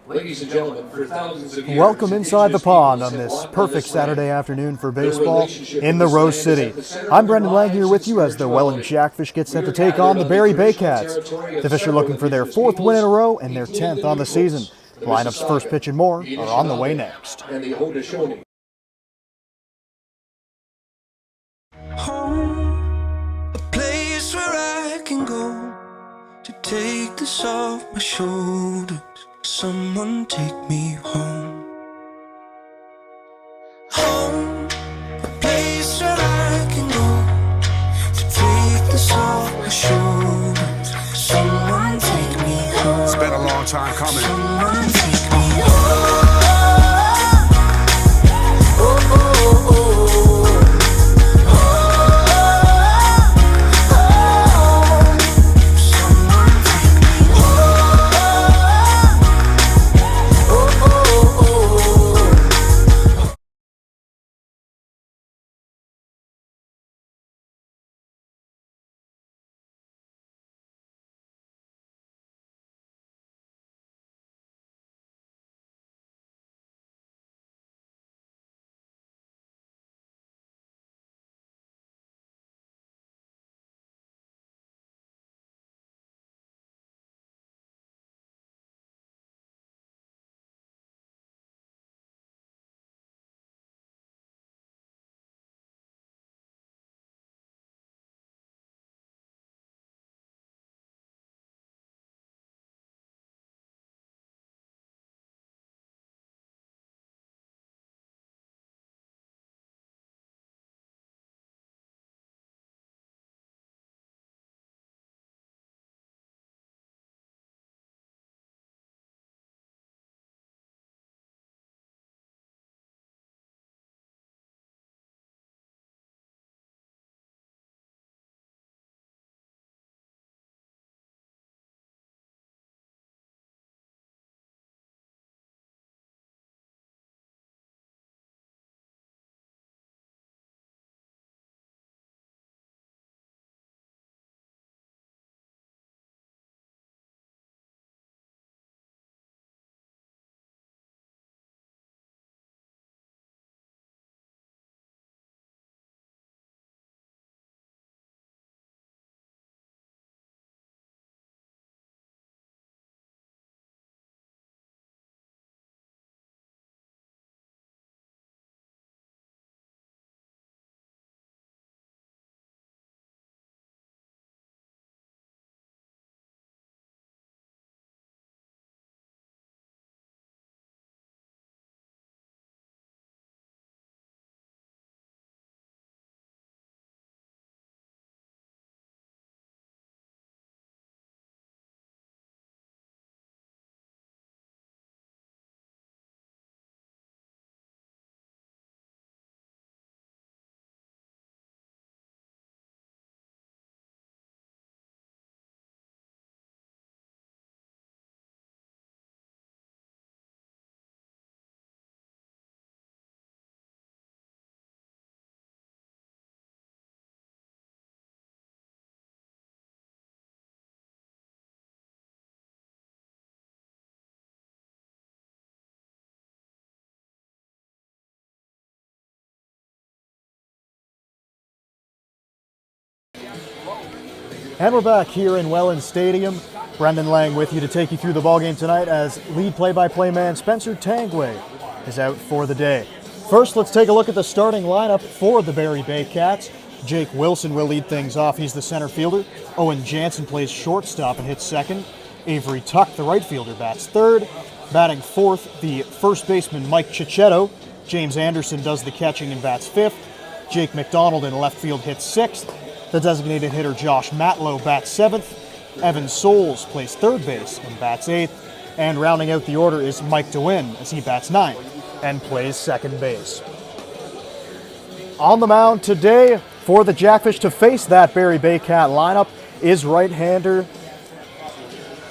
Ladies and gentlemen, for thousands of years, Welcome inside the pond on this perfect Saturday afternoon for baseball in the Rose City. I'm Brendan Lang here with you as the Welland Jackfish get set to take on the Barrie Baycats. The Fish are looking for their 4th win in a row and their 10th on the season. Lineup's first pitch and more are on the way next. Home, a place where I can go to take this off my shoulders. Someone take me home. Home, a place where I can go to take this off my shoulders. Someone take me home. It's been a long time coming. Someone take me home. Oh, oh, oh, oh. And we're back here in Welland Stadium. Brendan Lang with you to take you through the ballgame tonight as lead play-by-play man Spencer Tangway is out for the day. First, let's take a look at the starting lineup for the Barrie Baycats. Jake Wilson will lead things off. He's the center fielder. Owen Jansen plays shortstop and hits second. Avery Tuck, the right fielder, bats third. Batting fourth, the first baseman Mike Cicchetto. James Anderson does the catching and bats fifth. Jake McDonald in left field hits sixth. The designated hitter Josh Matlow bats seventh. Evan Souls plays third base and bats eighth. And rounding out the order is Mike DeWin as he bats ninth and plays second base. On the mound today for the Jackfish to face that Barrie Baycat lineup is right-hander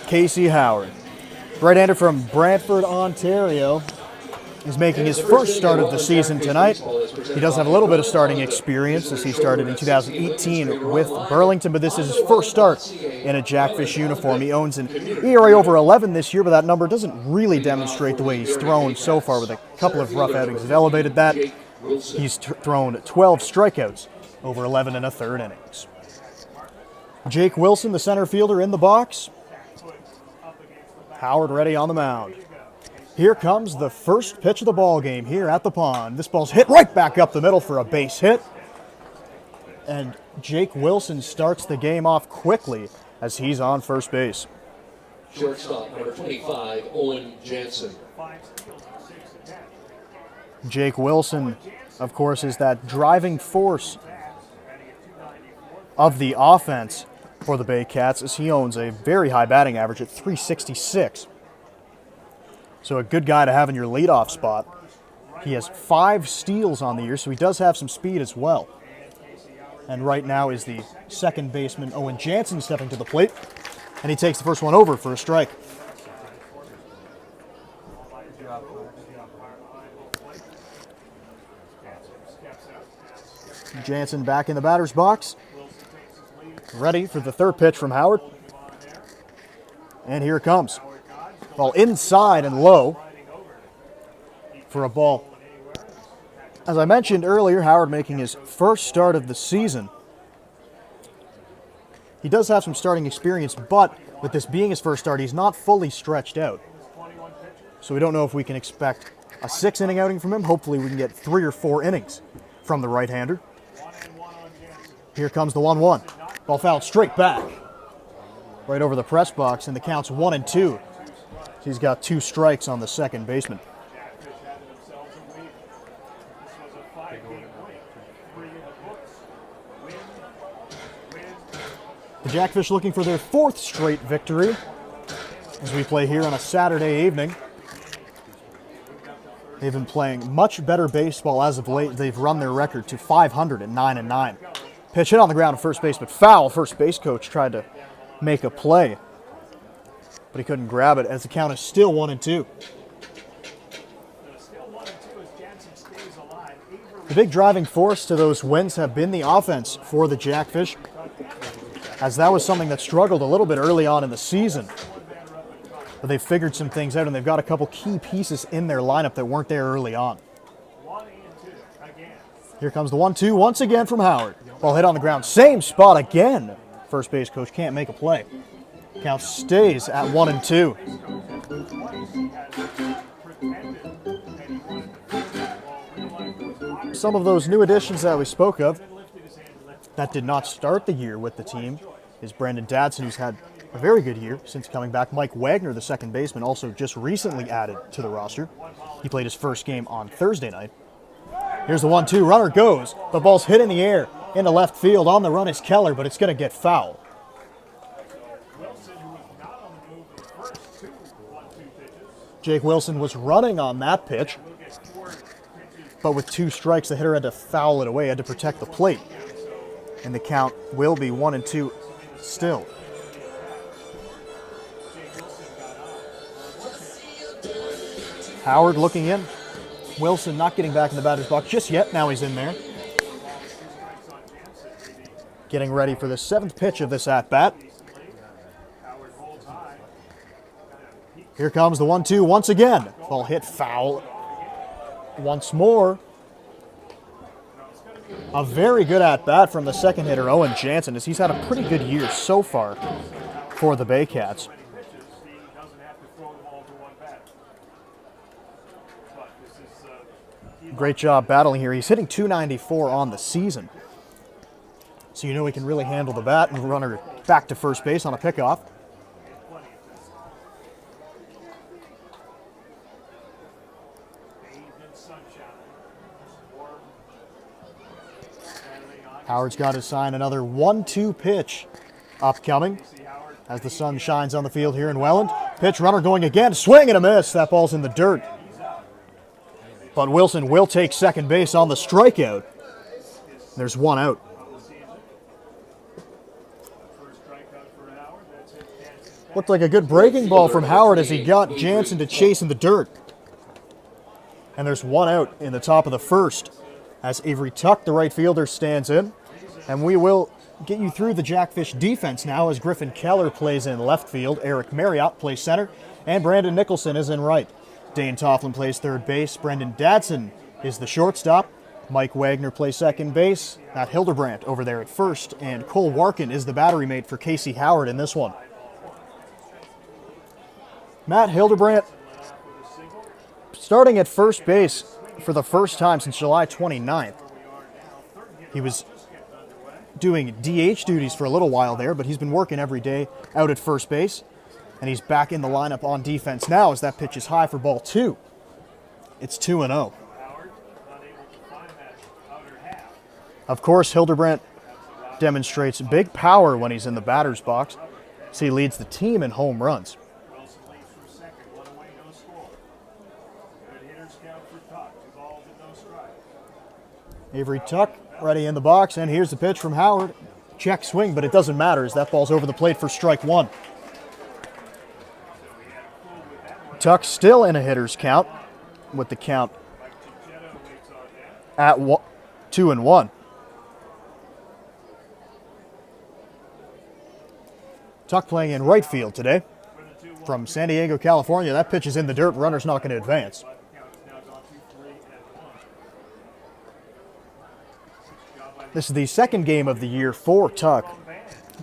Casey Howard. Right-hander from Brantford, Ontario. is making his first start of the season tonight. He does have a little bit of starting experience as he started in 2018 with Burlington, but this is his first start in a Jackfish uniform. He owns an ERA over 11 this year, but that number doesn't really demonstrate the way he's thrown so far. With a couple of rough outings have elevated that. He's thrown 12 strikeouts over 11 1/3 innings. Jake Wilson, the center fielder, in the box. Howard ready on the mound. Here comes the first pitch of the ball game here at the pond. This ball's hit right back up the middle for a base hit. And Jake Wilson starts the game off quickly as he's on first base. Shortstop, number 25, Owen Jansen. Jake Wilson, of course, is that driving force of the offense for the Baycats, as he owns a very high batting average at .366. So a good guy to have in your leadoff spot. He has 5 steals on the year, so he does have some speed as well. And right now is the second baseman, Owen Jansen, stepping to the plate. And he takes the first one over for a strike. Jansen back in the batter's box. Ready for the third pitch from Howard. And here it comes. Ball inside and low for a ball. As I mentioned earlier, Howard making his first start of the season. He does have some starting experience, but with this being his first start, he's not fully stretched out. So we don't know if we can expect a 6-inning outing from him. Hopefully we can get 3 or 4 innings from the right-hander. Here comes the 1-1. Ball fouled straight back. Right over the press box, and the count's 1-2. He's got 2 strikes on the second baseman. The Jackfish looking for their 4th straight victory as we play here on a Saturday evening. They've been playing much better baseball as of late. They've run their record to 500 at 9-9. Pitch hit on the ground at first base, but foul. First base coach tried to make a play, but he couldn't grab it as the count is still 1-2. The big driving force to those wins have been the offense for the Jackfish, as that was something that struggled a little bit early on in the season. But they've figured some things out, and they've got a couple key pieces in their lineup that weren't there early on. Here comes the 1-2 once again from Howard. Ball hit on the ground, same spot again. First base coach can't make a play. Count stays at 1-2. Some of those new additions that we spoke of that did not start the year with the team is Brandon Dadson, who's had a very good year since coming back. Mike Wagner, the second baseman, also just recently added to the roster. He played his first game on Thursday night. Here's the 1-2. Runner goes. The ball's hit in the air into left field. On the run is Keller, but it's going to get foul. Jake Wilson was running on that pitch, but with 2 strikes, the hitter had to foul it away, had to protect the plate. And the count will be 1-2 still. Howard looking in. Wilson not getting back in the batter's box just yet. Now he's in there. Getting ready for the 7th pitch of this at-bat. Here comes the 1-2 once again. Ball hit foul once more. A very good at-bat from the second hitter, Owen Jansen, as he's had a pretty good year so far for the Baycats. Great job battling here. He's hitting .294 on the season. So you know he can really handle the bat and runner back to first base on a pickoff. Howard's got to sign another 1-2 pitch upcoming as the sun shines on the field here in Welland. Pitch, runner going again, swing and a miss. That ball's in the dirt. But Wilson will take second base on the strikeout. There's 1 out. Looked like a good breaking ball from Howard as he got Jansen to chase in the dirt. And there's one out in the top of the first as Avery Tuck, the right fielder, stands in. And we will get you through the Jackfish defense now as Griffin Keller plays in left field, Eric Marriott plays center, and Brandon Nicholson is in right. Dane Tofflin plays third base, Brendan Dadson is the shortstop, Mike Wagner plays second base, Matt Hildebrandt over there at first, and Cole Warkin is the battery mate for Casey Howard in this one. Matt Hildebrandt starting at first base for the first time since July 29th. He was doing DH duties for a little while there, but he's been working every day out at first base, and he's back in the lineup on defense now as that pitch is high for ball 2. It's 2-0. Of course, Hildebrandt demonstrates big power when he's in the batter's box, so he leads the team in home runs. Avery Tuck ready in the box, and here's the pitch from Howard. Check swing, but it doesn't matter as that ball's over the plate for strike 1. Tuck still in a hitter's count with the count at 2-1. Tuck playing in right field today from San Diego, California. That pitch is in the dirt. Runner's not going to advance. This is the second game of the year for Tuck.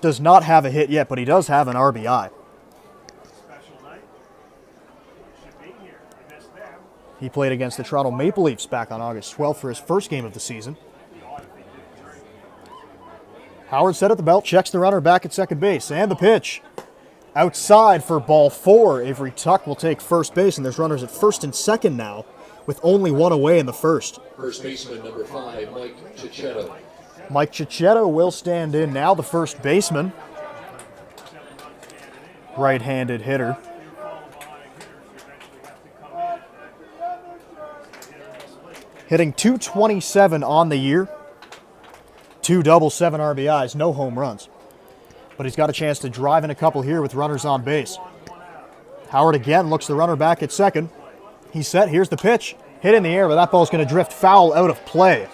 Does not have a hit yet, but he does have an RBI. He played against the Toronto Maple Leafs back on August 12th for his first game of the season. Howard set at the belt, checks the runner back at second base, and the pitch. Outside for ball 4. Avery Tuck will take first base, and there's runners at first and second now, with only one away in the first. First baseman number 5, Mike Cicchetto. Mike Cicchetto will stand in now, the first baseman. Right-handed hitter. Hitting .227 on the year. 2 doubles, 7 RBIs, no home runs. But he's got a chance to drive in a couple here with runners on base. Howard again looks the runner back at second. He's set, here's the pitch. Hit in the air, but that ball's going to drift foul out of play.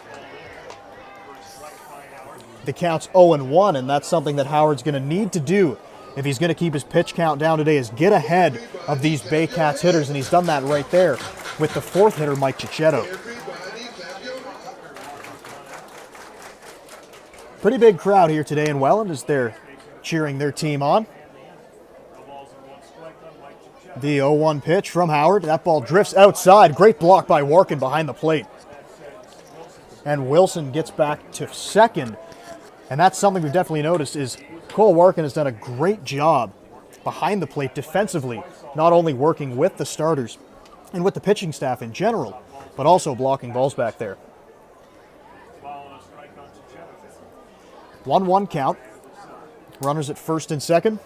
The count's 0-1, and that's something that Howard's going to need to do if he's going to keep his pitch count down today, is get ahead of these Baycats hitters, and he's done that right there with the fourth hitter, Mike Cicchetto. Pretty big crowd here today in Welland as they're cheering their team on. The 0-1 pitch from Howard. That ball drifts outside. Great block by Warkin behind the plate. And Wilson gets back to second. And that's something we've definitely noticed is Cole Warkin has done a great job behind the plate defensively, not only working with the starters and with the pitching staff in general, but also blocking balls back there. 1-1 count. Runners at first and second.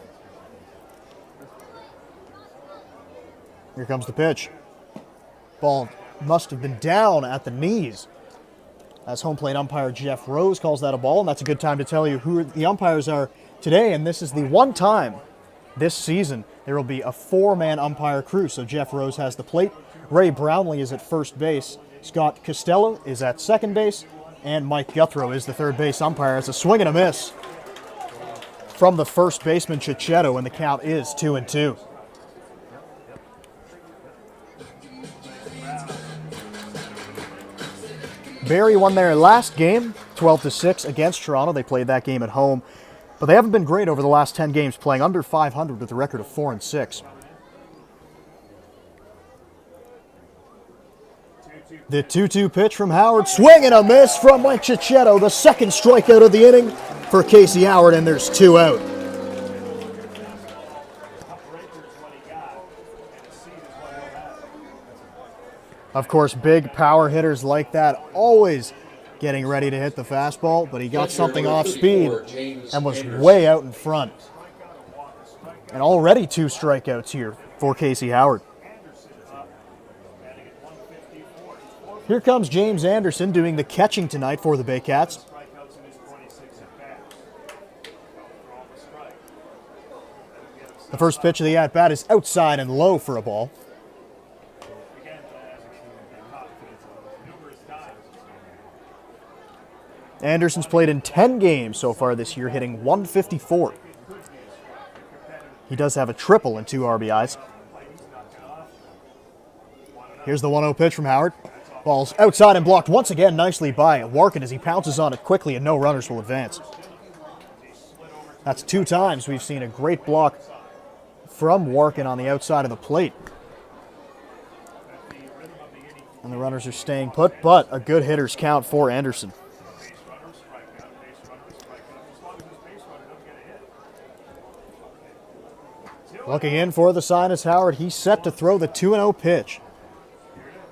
Here comes the pitch. Ball must have been down at the knees, as home plate umpire Jeff Rose calls that a ball, and that's a good time to tell you who the umpires are today, and this is the one time this season there will be a 4-man umpire crew. So Jeff Rose has the plate, Ray Brownlee is at first base, Scott Costello is at second base, and Mike Guthrow is the third base umpire. It's a swing and a miss from the first baseman Cicchetto, and the count is 2-2. Barrie won their last game, 12-6 against Toronto. They played that game at home, but they haven't been great over the last 10 games, playing under 500 with a record of 4-6. The 2-2 pitch from Howard, swing and a miss from Mike Cicchetto, the second strikeout of the inning for Casey Howard, and there's 2 out. Of course, big power hitters like that always getting ready to hit the fastball, but he got something off speed and was way out in front. And already 2 strikeouts here for Casey Howard. Here comes James Anderson doing the catching tonight for the Baycats. The first pitch of the at-bat is outside and low for a ball. Anderson's played in 10 games so far this year, hitting .154. He does have a triple and 2 RBIs. Here's the 1-0 pitch from Howard. Ball's outside and blocked once again nicely by Warkin as he pounces on it quickly and no runners will advance. That's 2 times we've seen a great block from Warkin on the outside of the plate. And the runners are staying put, but a good hitter's count for Anderson. Looking in for the sign is Howard. He's set to throw the 2-0 pitch.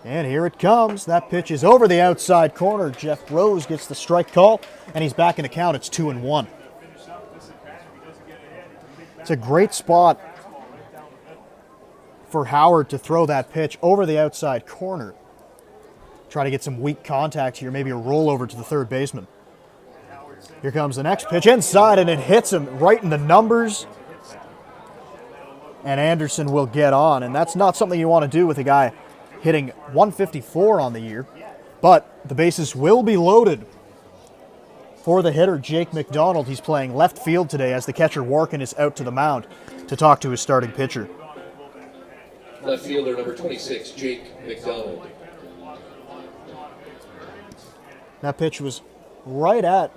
And here it comes. That pitch is over the outside corner. Jeff Rose gets the strike call, and he's back in the count. It's 2-1. It's a great spot for Howard to throw that pitch over the outside corner. Try to get some weak contact here, maybe a rollover to the third baseman. Here comes the next pitch inside, and it hits him right in the numbers. And Anderson will get on, and that's not something you want to do with a guy hitting .154 on the year. But the bases will be loaded for the hitter, Jake McDonald. He's playing left field today as the catcher, Warkin, is out to the mound to talk to his starting pitcher. Left fielder number 26, Jake McDonald. That pitch was right at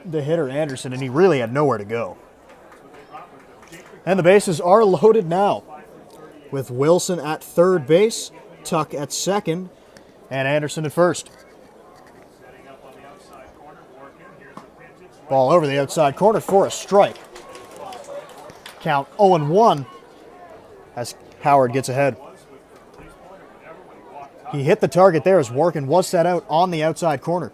the hitter, Anderson, and he really had nowhere to go. And the bases are loaded now with Wilson at third base, Tuck at second, and Anderson at first. Ball over the outside corner for a strike. Count 0-1 as Howard gets ahead. He hit the target there as Warkin was set out on the outside corner.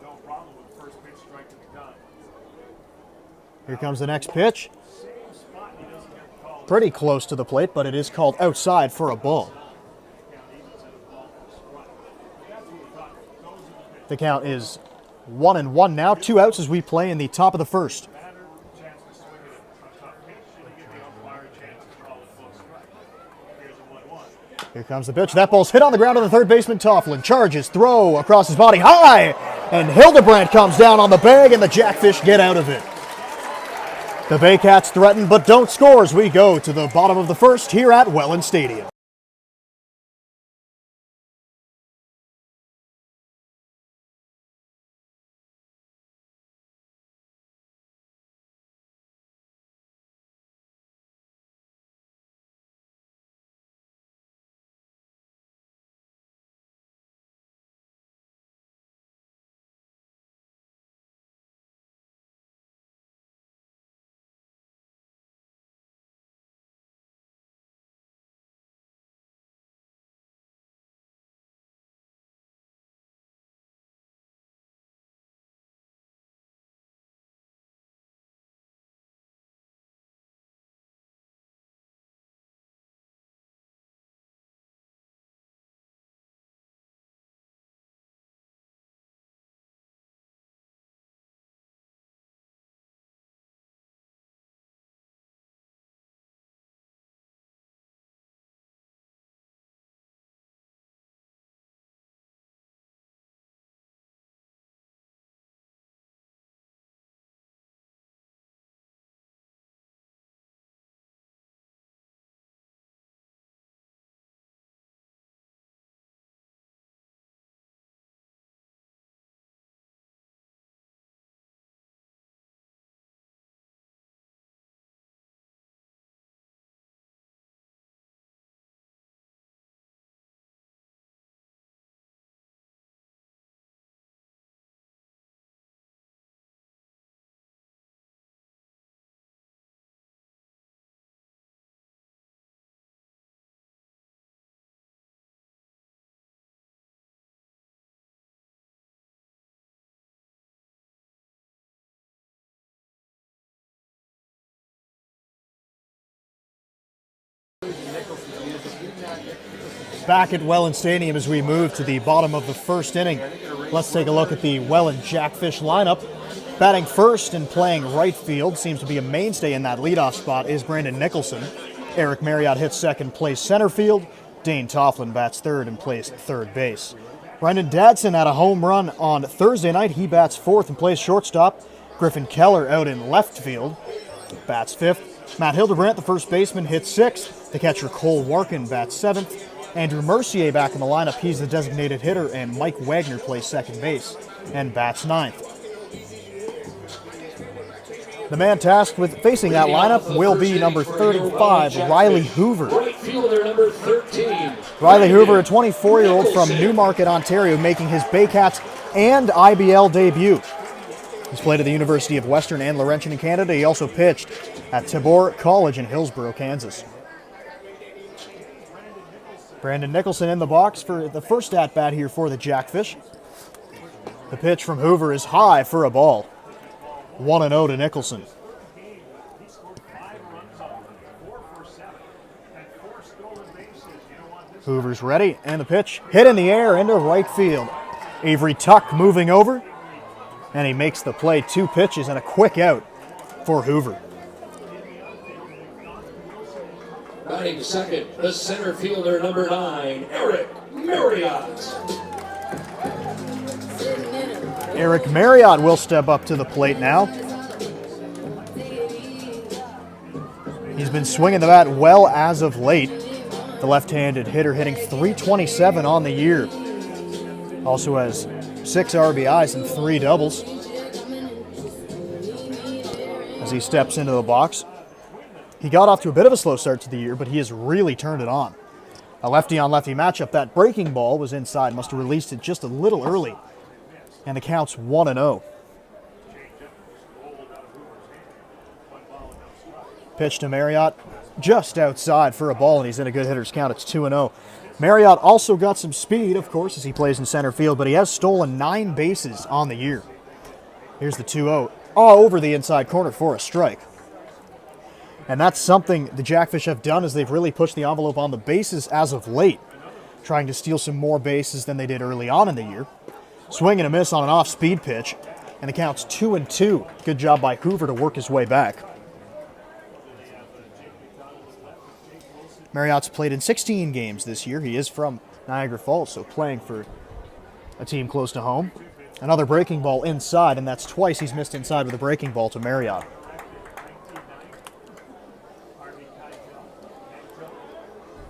Here comes the next pitch. Pretty close to the plate, but it is called outside for a ball. The count is 1-1 now. 2 outs as we play in the top of the first. Here comes the pitch. That ball's hit on the ground on the third baseman. Tofflin charges, throw across his body high, and Hildebrandt comes down on the bag, and the Jackfish get out of it. The Baycats threaten but don't score as we go to the bottom of the first here at Welland Stadium. Back at Welland Stadium as we move to the bottom of the first inning. Let's take a look at the Welland Jackfish lineup. Batting first and playing right field, seems to be a mainstay in that leadoff spot, is Brandon Nicholson. Eric Marriott hits second, plays center field. Dane Tofflin bats third and plays third base. Brendan Dadson had a home run on Thursday night. He bats fourth and plays shortstop. Griffin Keller out in left field bats fifth. Matt Hildebrandt, the first baseman, hits sixth. The catcher Cole Warkin bats seventh. Andrew Mercier back in the lineup. He's the designated hitter, and Mike Wagner plays second base and bats ninth. The man tasked with facing that lineup will be number 35, Riley Hoover. Right fielder number 13. Riley Hoover, a 24-year-old from Newmarket, Ontario, making his Baycats and IBL debut. He's played at the University of Western and Laurentian in Canada. He also pitched at Tabor College in Hillsborough, Kansas. Brandon Nicholson in the box for the first at-bat here for the Jackfish. The pitch from Hoover is high for a ball. 1-0 to Nicholson. Hoover's ready, and the pitch hit in the air into right field. Avery Tuck moving over, and he makes the play. 2 pitches and a quick out for Hoover. Batting second, the center fielder number 9, Eric Marriott. Eric Marriott will step up to the plate now. He's been swinging the bat well as of late. The left-handed hitter hitting .327 on the year. Also has 6 RBIs and 3 doubles. As he steps into the box. He got off to a bit of a slow start to the year, but he has really turned it on. A lefty-on-lefty matchup. That breaking ball was inside. Must have released it just a little early. And the count's 1-0. Pitch to Marriott, just outside for a ball, and he's in a good hitter's count. It's 2-0. Marriott also got some speed, of course, as he plays in center field, but he has stolen 9 bases on the year. Here's the 2-0, all over the inside corner for a strike. And that's something the Jackfish have done, is they've really pushed the envelope on the bases as of late, trying to steal some more bases than they did early on in the year. Swing and a miss on an off-speed pitch, and the count's 2-2. Good job by Hoover to work his way back. Marriott's played in 16 games this year. He is from Niagara Falls, so playing for a team close to home. Another breaking ball inside, and that's twice he's missed inside with a breaking ball to Marriott.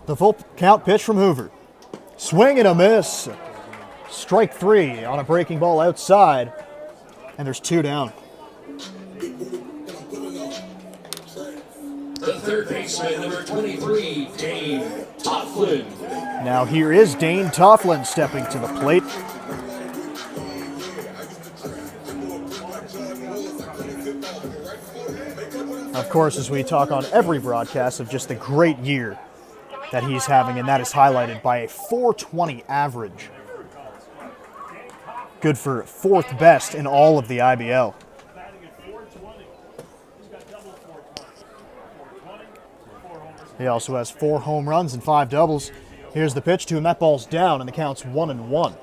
The full count pitch from Hoover. Swing and a miss. Strike 3 on a breaking ball outside, and there's 2 down. The third baseman, number 23, Dane Tofflin. Now here is Dane Tofflin stepping to the plate. Of course, as we talk on every broadcast of just the great year that he's having, and that is highlighted by a .420 average. Good for 4th best in all of the IBL. He also has 4 home runs and 5 doubles. Here's the pitch to him. That ball's down, and the count's 1-1.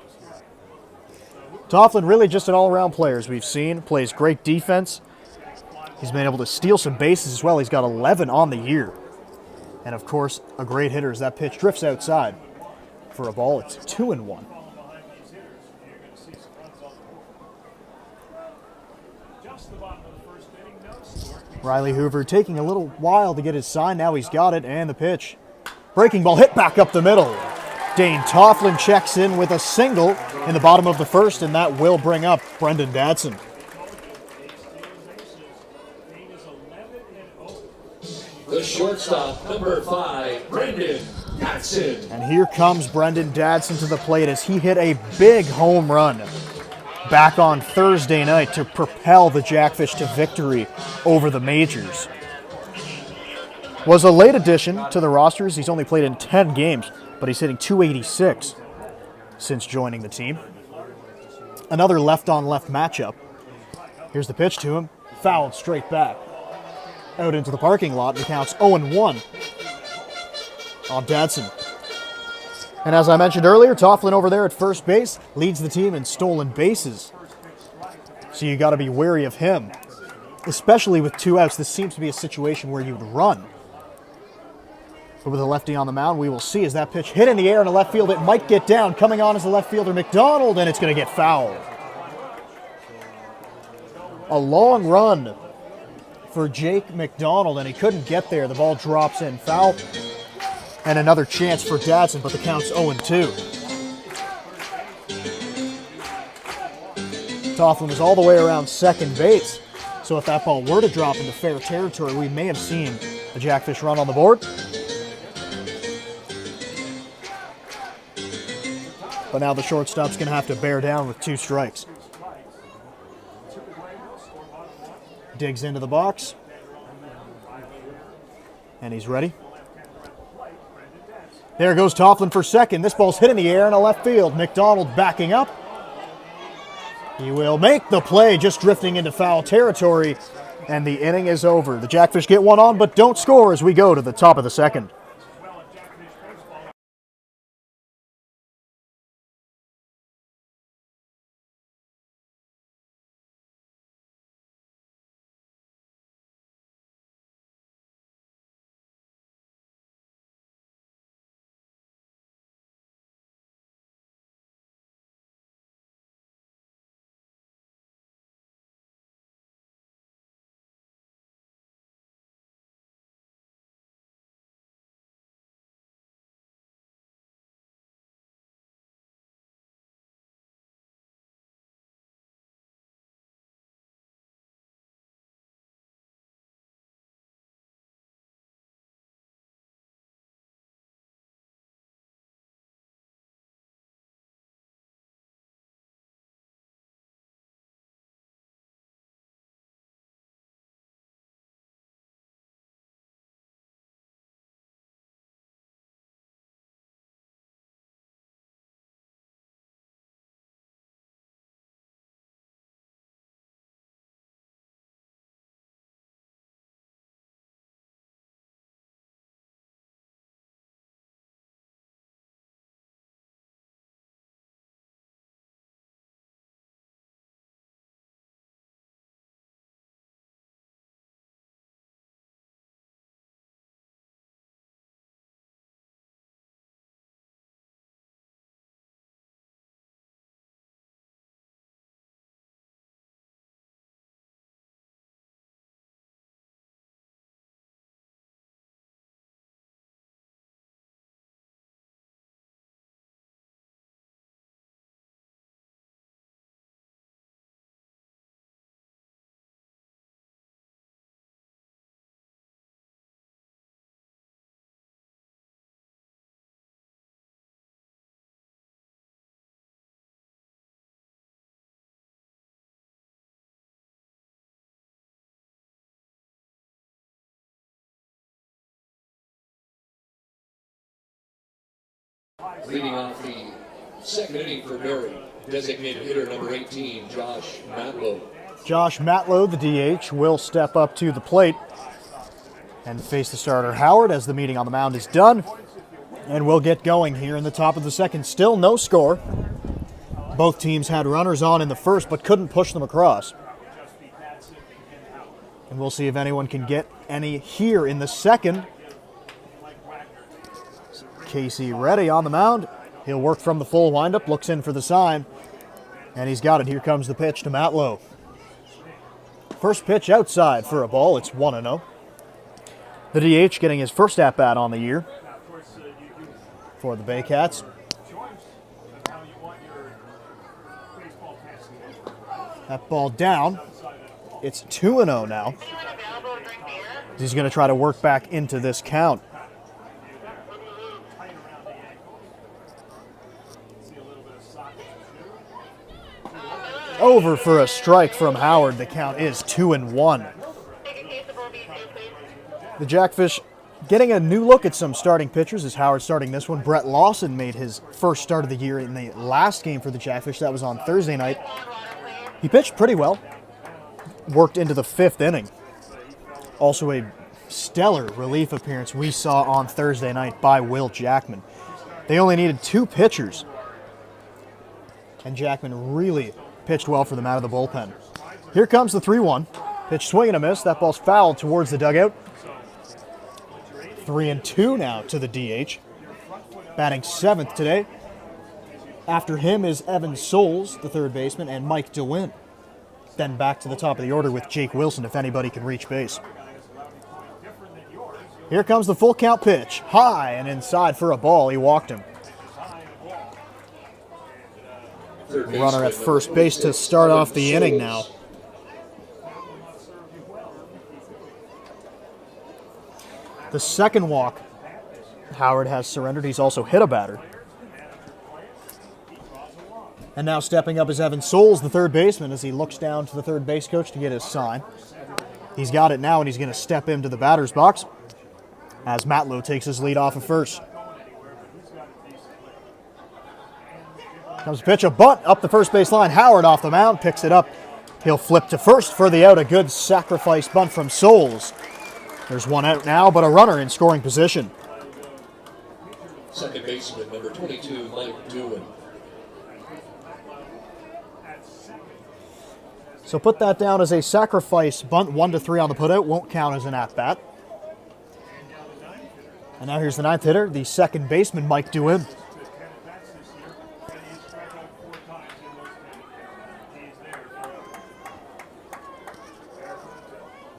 Tofflin really just an all-around player, as we've seen. Plays great defense. He's been able to steal some bases as well. He's got 11 on the year. And, of course, a great hitter as that pitch drifts outside. For a ball, it's 2-1. Riley Hoover taking a little while to get his sign. Now he's got it, and the pitch. Breaking ball hit back up the middle. Dane Tofflin checks in with a single in the bottom of the first, and that will bring up Brendan Dadson. The shortstop, number 5, Brendan Dadson. And here comes Brendan Dadson to the plate as he hit a big home run back on Thursday night to propel the Jackfish to victory over the Majors. Was a late addition to the rosters. He's only played in 10 games, but he's hitting .286 since joining the team. Another left-on-left matchup. Here's the pitch to him. Fouled straight back. Out into the parking lot. The count's 0-1 on Dadson. And as I mentioned earlier, Tofflin over there at first base leads the team in stolen bases. So you got to be wary of him, especially with 2 outs. This seems to be a situation where you'd run. But with a lefty on the mound, we will see as that pitch hit in the air in the left field. It might get down. Coming on as the left fielder, McDonald, and it's going to get fouled. A long run for Jake McDonald, and he couldn't get there. The ball drops in foul. And another chance for Dadson, but the count's 0-2. Tofflin was all the way around second base. So if that ball were to drop into fair territory, we may have seen a Jackfish run on the board. But now the shortstop's going to have to bear down with 2 strikes. Digs into the box. And he's ready. There goes Tofflin for second. This ball's hit in the air in a left field. McDonald backing up. He will make the play, just drifting into foul territory. And the inning is over. The Jackfish get one on, but don't score as we go to the top of the second. Leading off the second inning for Barrie, designated hitter number 18, Josh Matlow. Josh Matlow, the DH, will step up to the plate and face the starter Howard as the meeting on the mound is done. And we'll get going here in the top of the second. Still no score. Both teams had runners on in the first but couldn't push them across. And we'll see if anyone can get any here in the second. Casey ready on the mound. He'll work from the full windup, looks in for the sign, and he's got it. Here comes the pitch to Matlow. First pitch outside for a ball. It's 1-0. The DH getting his first at-bat on the year for the Baycats. That ball down. It's 2-0 now. He's going to try to work back into this count. Over for a strike from Howard. The count is 2-1. The Jackfish getting a new look at some starting pitchers as Howard starting this one. Brett Lawson made his first start of the year in the last game for the Jackfish. That was on Thursday night. He pitched pretty well. Worked into the 5th inning. Also a stellar relief appearance we saw on Thursday night by Will Jackman. They only needed 2 pitchers. And Jackman really pitched well for them out of the bullpen. Here comes the 3-1. Pitch swing and a miss. That ball's fouled towards the dugout. 3-2 now to the DH. Batting 7th today. After him is Evan Souls, the third baseman, and Mike DeWin. Then back to the top of the order with Jake Wilson if anybody can reach base. Here comes the full count pitch. High and inside for a ball. He walked him. Runner at first base to start off the inning now. The second walk Howard has surrendered. He's also hit a batter. And now stepping up is Evan Souls, the third baseman, as he looks down to the third base coach to get his sign. He's got it now, and he's going to step into the batter's box as Matlow takes his lead off of first. Comes a pitch, a bunt up the first base line. Howard off the mound, picks it up. He'll flip to first for the out. A good sacrifice bunt from Souls. There's one out now, but a runner in scoring position. Second baseman, number 22, Mike Dewin. So put that down as a sacrifice bunt, 1-3 on the putout, won't count as an at-bat. And now here's the ninth hitter, the second baseman, Mike DeWin.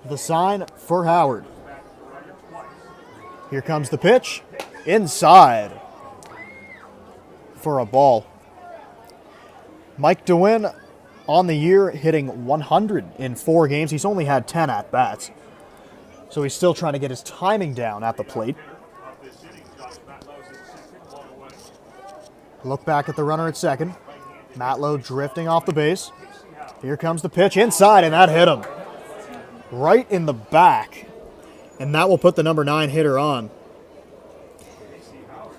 The sign for Howard. Here comes the pitch, inside for a ball. Mike DeWin on the year hitting 100 in 4 games. He's only had 10 at-bats. So he's still trying to get his timing down at the plate. Look back at the runner at second. Matlow drifting off the base. Here comes the pitch inside, and that hit him. Right in the back. And that will put the number 9 hitter on.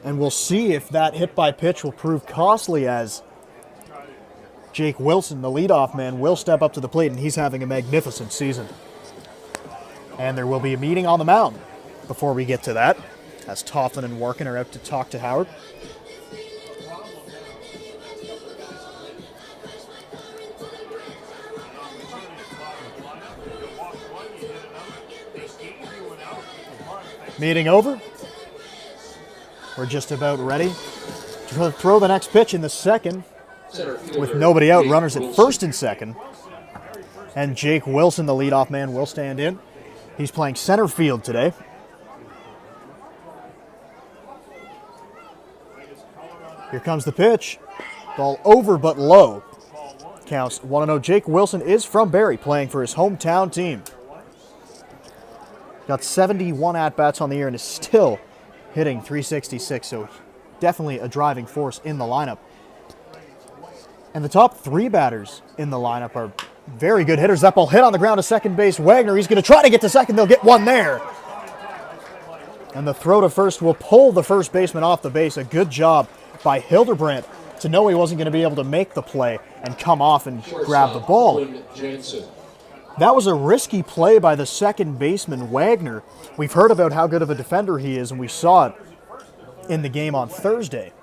And we'll see if that hit by pitch will prove costly, as Jake Wilson, the leadoff man, will step up to the plate, and he's having a magnificent season. And there will be a meeting on the mound before we get to that, as Tofflin and Workin are out to talk to Howard. Meeting over. We're just about ready to throw the next pitch in the second. With nobody out, runners at first and second. And Jake Wilson, the leadoff man, will stand in. He's playing center field today. Here comes the pitch. Ball over but low. Counts 1-0. Jake Wilson is from Barrie, playing for his hometown team. Got 71 at-bats on the year and is still hitting .366, so definitely a driving force in the lineup. And the top 3 batters in the lineup are very good hitters. That ball hit on the ground to second base. Wagner, he's going to try to get to second. They'll get one there. And the throw to first will pull the first baseman off the base. A good job by Hildebrandt to know he wasn't going to be able to make the play and come off and grab the ball. That was a risky play by the second baseman, Wagner. We've heard about how good of a defender he is, and we saw it in the game on Thursday.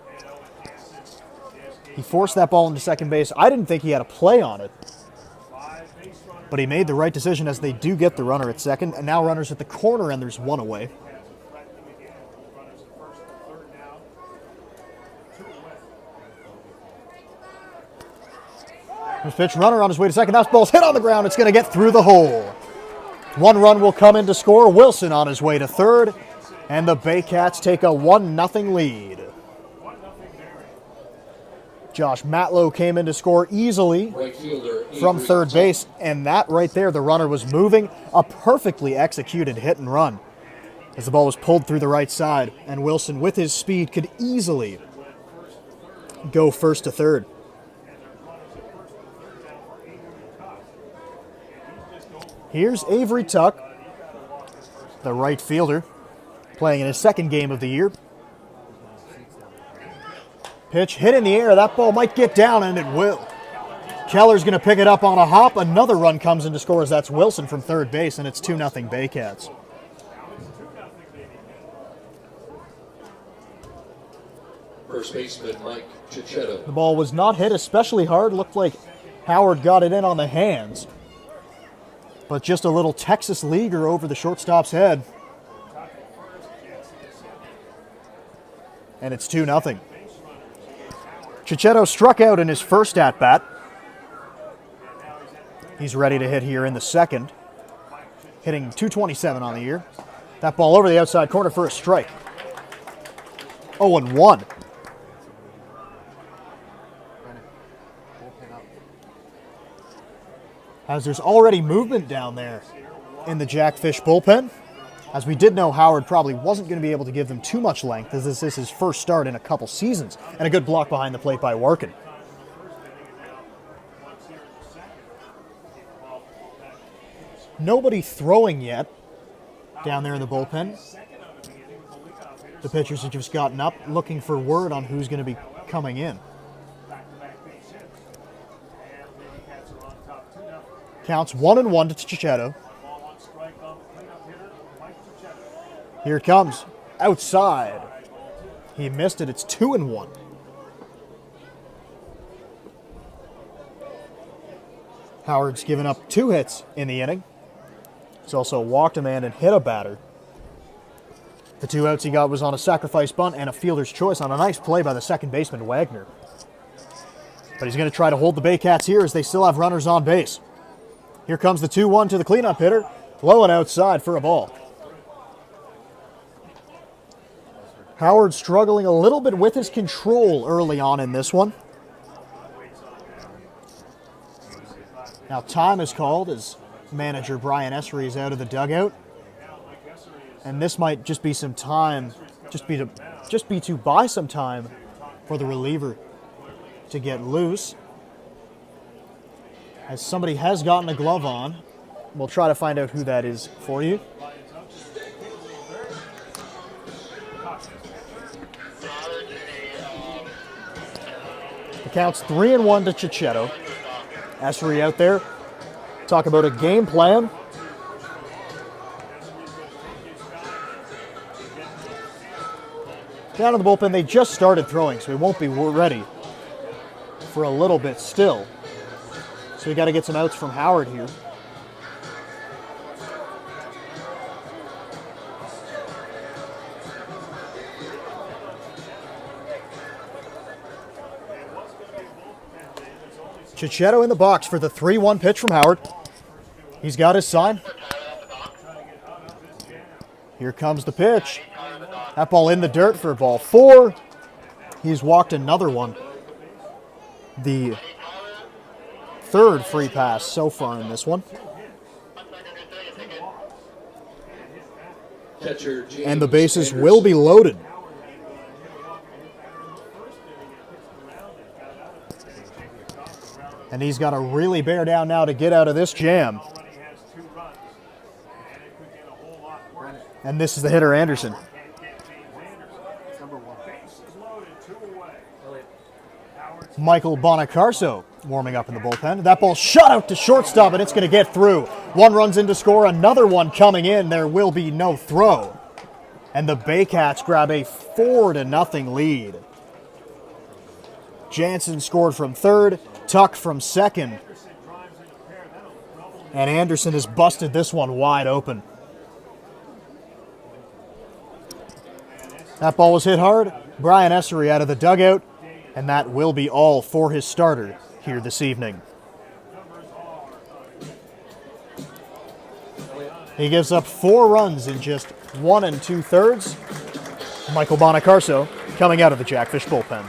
He forced that ball into second base. I didn't think he had a play on it, but he made the right decision, as they do get the runner at second, and now runners at the corner, and there's one away. This pitch, runner on his way to second. That ball's hit on the ground. It's going to get through the hole. One run will come in to score. Wilson on his way to third, and the Baycats take a 1-0 lead. Josh Matlow came in to score easily from third base, and that right there, the runner was moving. A perfectly executed hit and run as the ball was pulled through the right side, and Wilson, with his speed, could easily go first to third. Here's Avery Tuck, the right fielder, playing in his second game of the year. Pitch hit in the air. That ball might get down, and it will. Keller's going to pick it up on a hop. Another run comes in to score, as that's Wilson from third base, and it's 2-0 Baycats. First baseman Mike Cicchetto. The ball was not hit especially hard. Looked like Howard got it in on the hands, but just a little Texas leaguer over the shortstop's head. and it's 2-0. Chichetto struck out in his first at-bat. He's ready to hit here in the second, hitting .227 on the year. That ball over the outside corner for a strike. 0-1. As there's already movement down there in the Jackfish bullpen, as we did know Howard probably wasn't going to be able to give them too much length, as this is his first start in a couple seasons, and a good block behind the plate by Workin. Nobody throwing yet down there in the bullpen. The pitchers have just gotten up, looking for word on who's going to be coming in. Counts 1-1 to Chichetto. Here it comes. Outside. He missed it. It's 2-1. Howard's given up 2 hits in the inning. He's also walked a man and hit a batter. The 2 outs he got was on a sacrifice bunt and a fielder's choice on a nice play by the second baseman, Wagner. But he's going to try to hold the Baycats here as they still have runners on base. Here comes the 2-1 to the cleanup hitter. Low and outside for a ball. Howard struggling a little bit with his control early on in this one. Now time is called as manager Brian Essery is out of the dugout. And this might just be some time, just be to buy some time for the reliever to get loose. As somebody has gotten a glove on, we'll try to find out who that is for you. The count's 3-1 to Chichetto. Essery out there. Talk about a game plan. Down in the bullpen, they just started throwing, so we won't be ready for a little bit still. So we got to get some outs from Howard here. Chichetto in the box for the 3-1 pitch from Howard. He's got his sign. Here comes the pitch. That ball in the dirt for ball 4. He's walked another one. The 3rd free pass so far in this one. And the bases will be loaded. And he's got to really bear down now to get out of this jam. And this is the hitter, Anderson. Michael Bonacarso warming up in the bullpen. That ball shot out to shortstop, and it's going to get through. One runs in to score, another one coming in. There will be no throw. And the Baycats grab a 4-0 lead. Jansen scored from third, Tuck from second. And Anderson has busted this one wide open. That ball was hit hard. Brian Essery out of the dugout. And that will be all for his starter here this evening. He gives up 4 runs in just 1 2/3. Michael Bonacarso coming out of the Jackfish bullpen.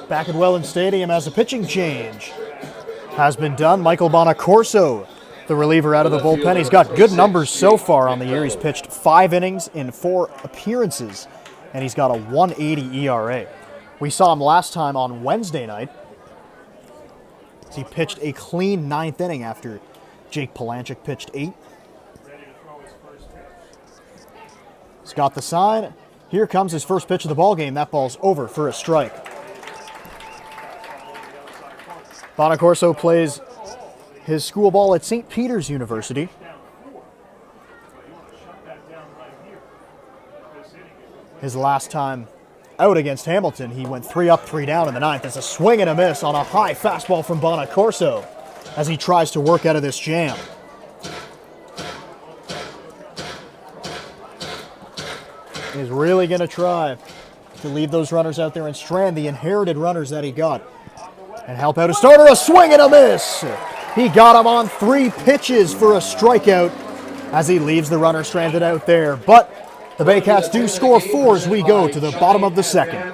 back at Welland Stadium as a pitching change has been done. Michael Bonacorso, the reliever out of the bullpen. He's got good numbers so far on the year. He's pitched 5 innings in 4 appearances, and he's got a 1.80 ERA. We saw him last time on Wednesday night. He pitched a clean 9th inning after Jake Palanchik pitched 8. He's got the sign. Here comes his first pitch of the ballgame. That ball's over for a strike. Bonacorso plays his school ball at St. Peter's University. His last time out against Hamilton, he went 3 up, 3 down in the 9th. It's a swing and a miss on a high fastball from Bonacorso as he tries to work out of this jam. He's really going to try to leave those runners out there and strand the inherited runners that he got and help out a starter. A swing and a miss. He got him on 3 pitches for a strikeout as he leaves the runner stranded out there. But the Baycats do score 4 as we go to the bottom of the 2nd.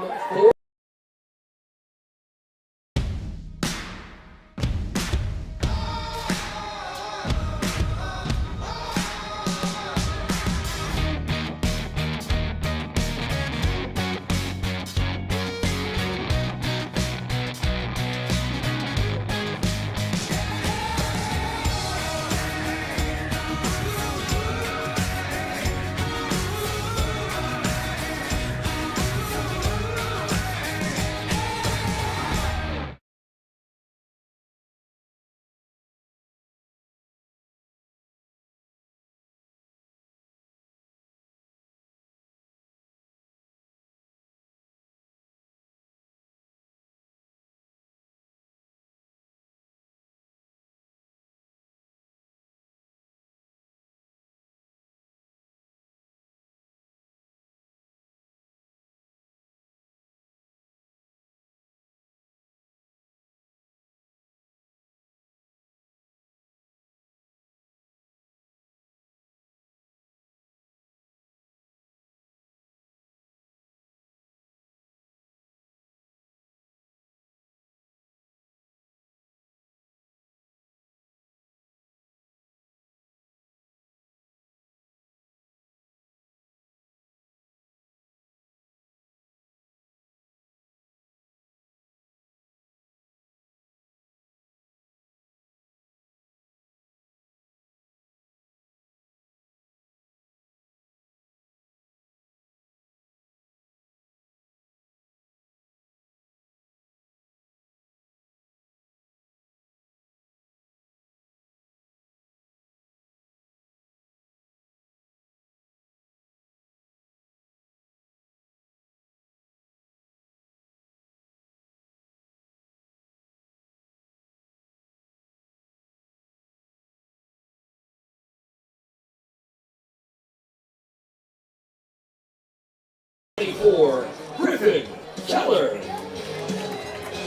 Griffin Keller.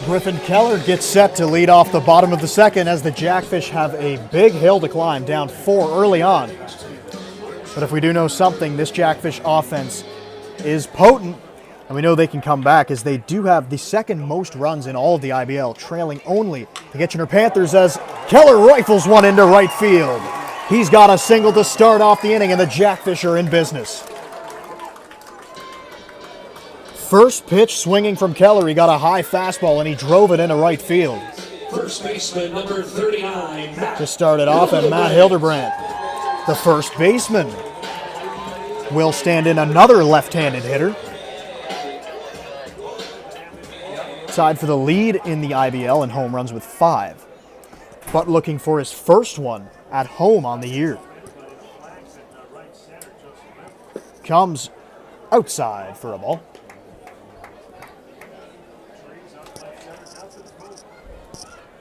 Griffin Keller gets set to lead off the bottom of the 2nd as the Jackfish have a big hill to climb, down 4 early on. But if we do know something, this Jackfish offense is potent, and we know they can come back as they do have the 2nd most runs in all of the IBL, trailing only the Kitchener Panthers as Keller rifles one into right field. He's got a single to start off the inning, and the Jackfish are in business. First pitch swinging from Keller. He got a high fastball and he drove it into right field. First baseman number 39. To start it off, and Matt Hildebrandt, the first baseman, will stand in another left-handed hitter. Tied for the lead in the IBL in home runs with 5, but looking for his first one at home on the year. Comes outside for a ball.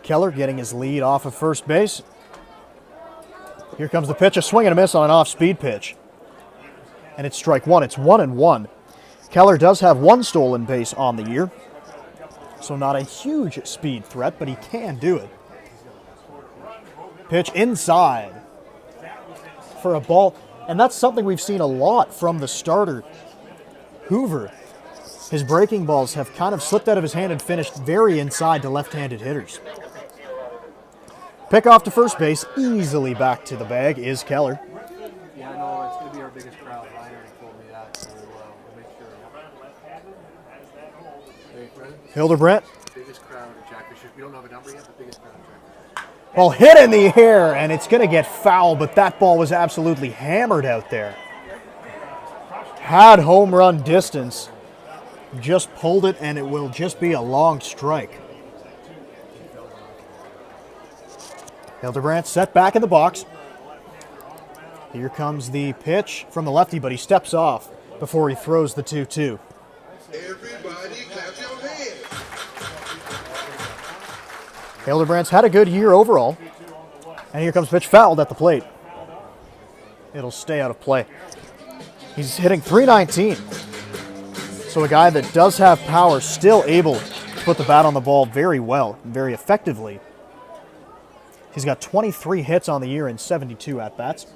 Keller getting his lead off of first base. Here comes the pitch, a swing and a miss on an off-speed pitch. And it's strike 1. It's 1-1. Keller does have 1 stolen base on the year, so not a huge speed threat, but he can do it. Pitch inside for a ball, and that's something we've seen a lot from the starter, Hoover. His breaking balls have kind of slipped out of his hand and finished very inside to left-handed hitters. Pick off to first base, easily back to the bag is Keller. Yeah, I know it's going to be our biggest crowd. Ryan already told me that, so we'll make sure. Hey, Brennan? Hildebrandt. Biggest crowd at Jackfish. We don't have a number yet, but biggest crowd at Jackfish. Ball hit in the air, and it's going to get foul, but that ball was absolutely hammered out there. Had home run distance. Just pulled it, and it will just be a long strike. Hildebrandt set back in the box. Here comes the pitch from the lefty, but he steps off before he throws the 2-2. Everybody clap your hands. Hildebrandt's had a good year overall. And here comes pitch fouled at the plate. It'll stay out of play. He's hitting .319. So a guy that does have power, still able to put the bat on the ball very well, very effectively. He's got 23 hits on the year and 72 at-bats.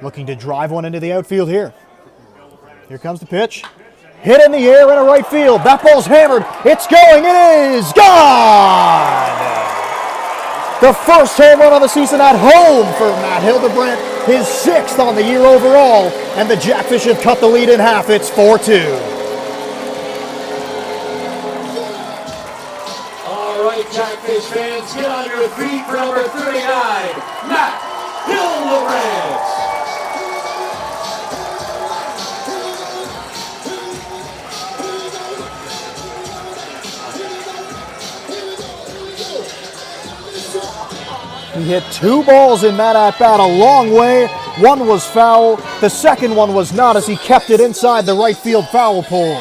Looking to drive one into the outfield here. Here comes the pitch. Hit in the air in a right field. That ball's hammered. It's going. It is gone. The first home run of the season at home for Matt Hildebrandt. His 6th on the year overall. And the Jackfish have cut the lead in half. It's 4-2. All right, Jackfish fans, get on your feet for number 39, Matt Hildebrandt. He hit 2 balls in that at-bat a long way. One was foul. The second one was not, as he kept it inside the right field foul pole.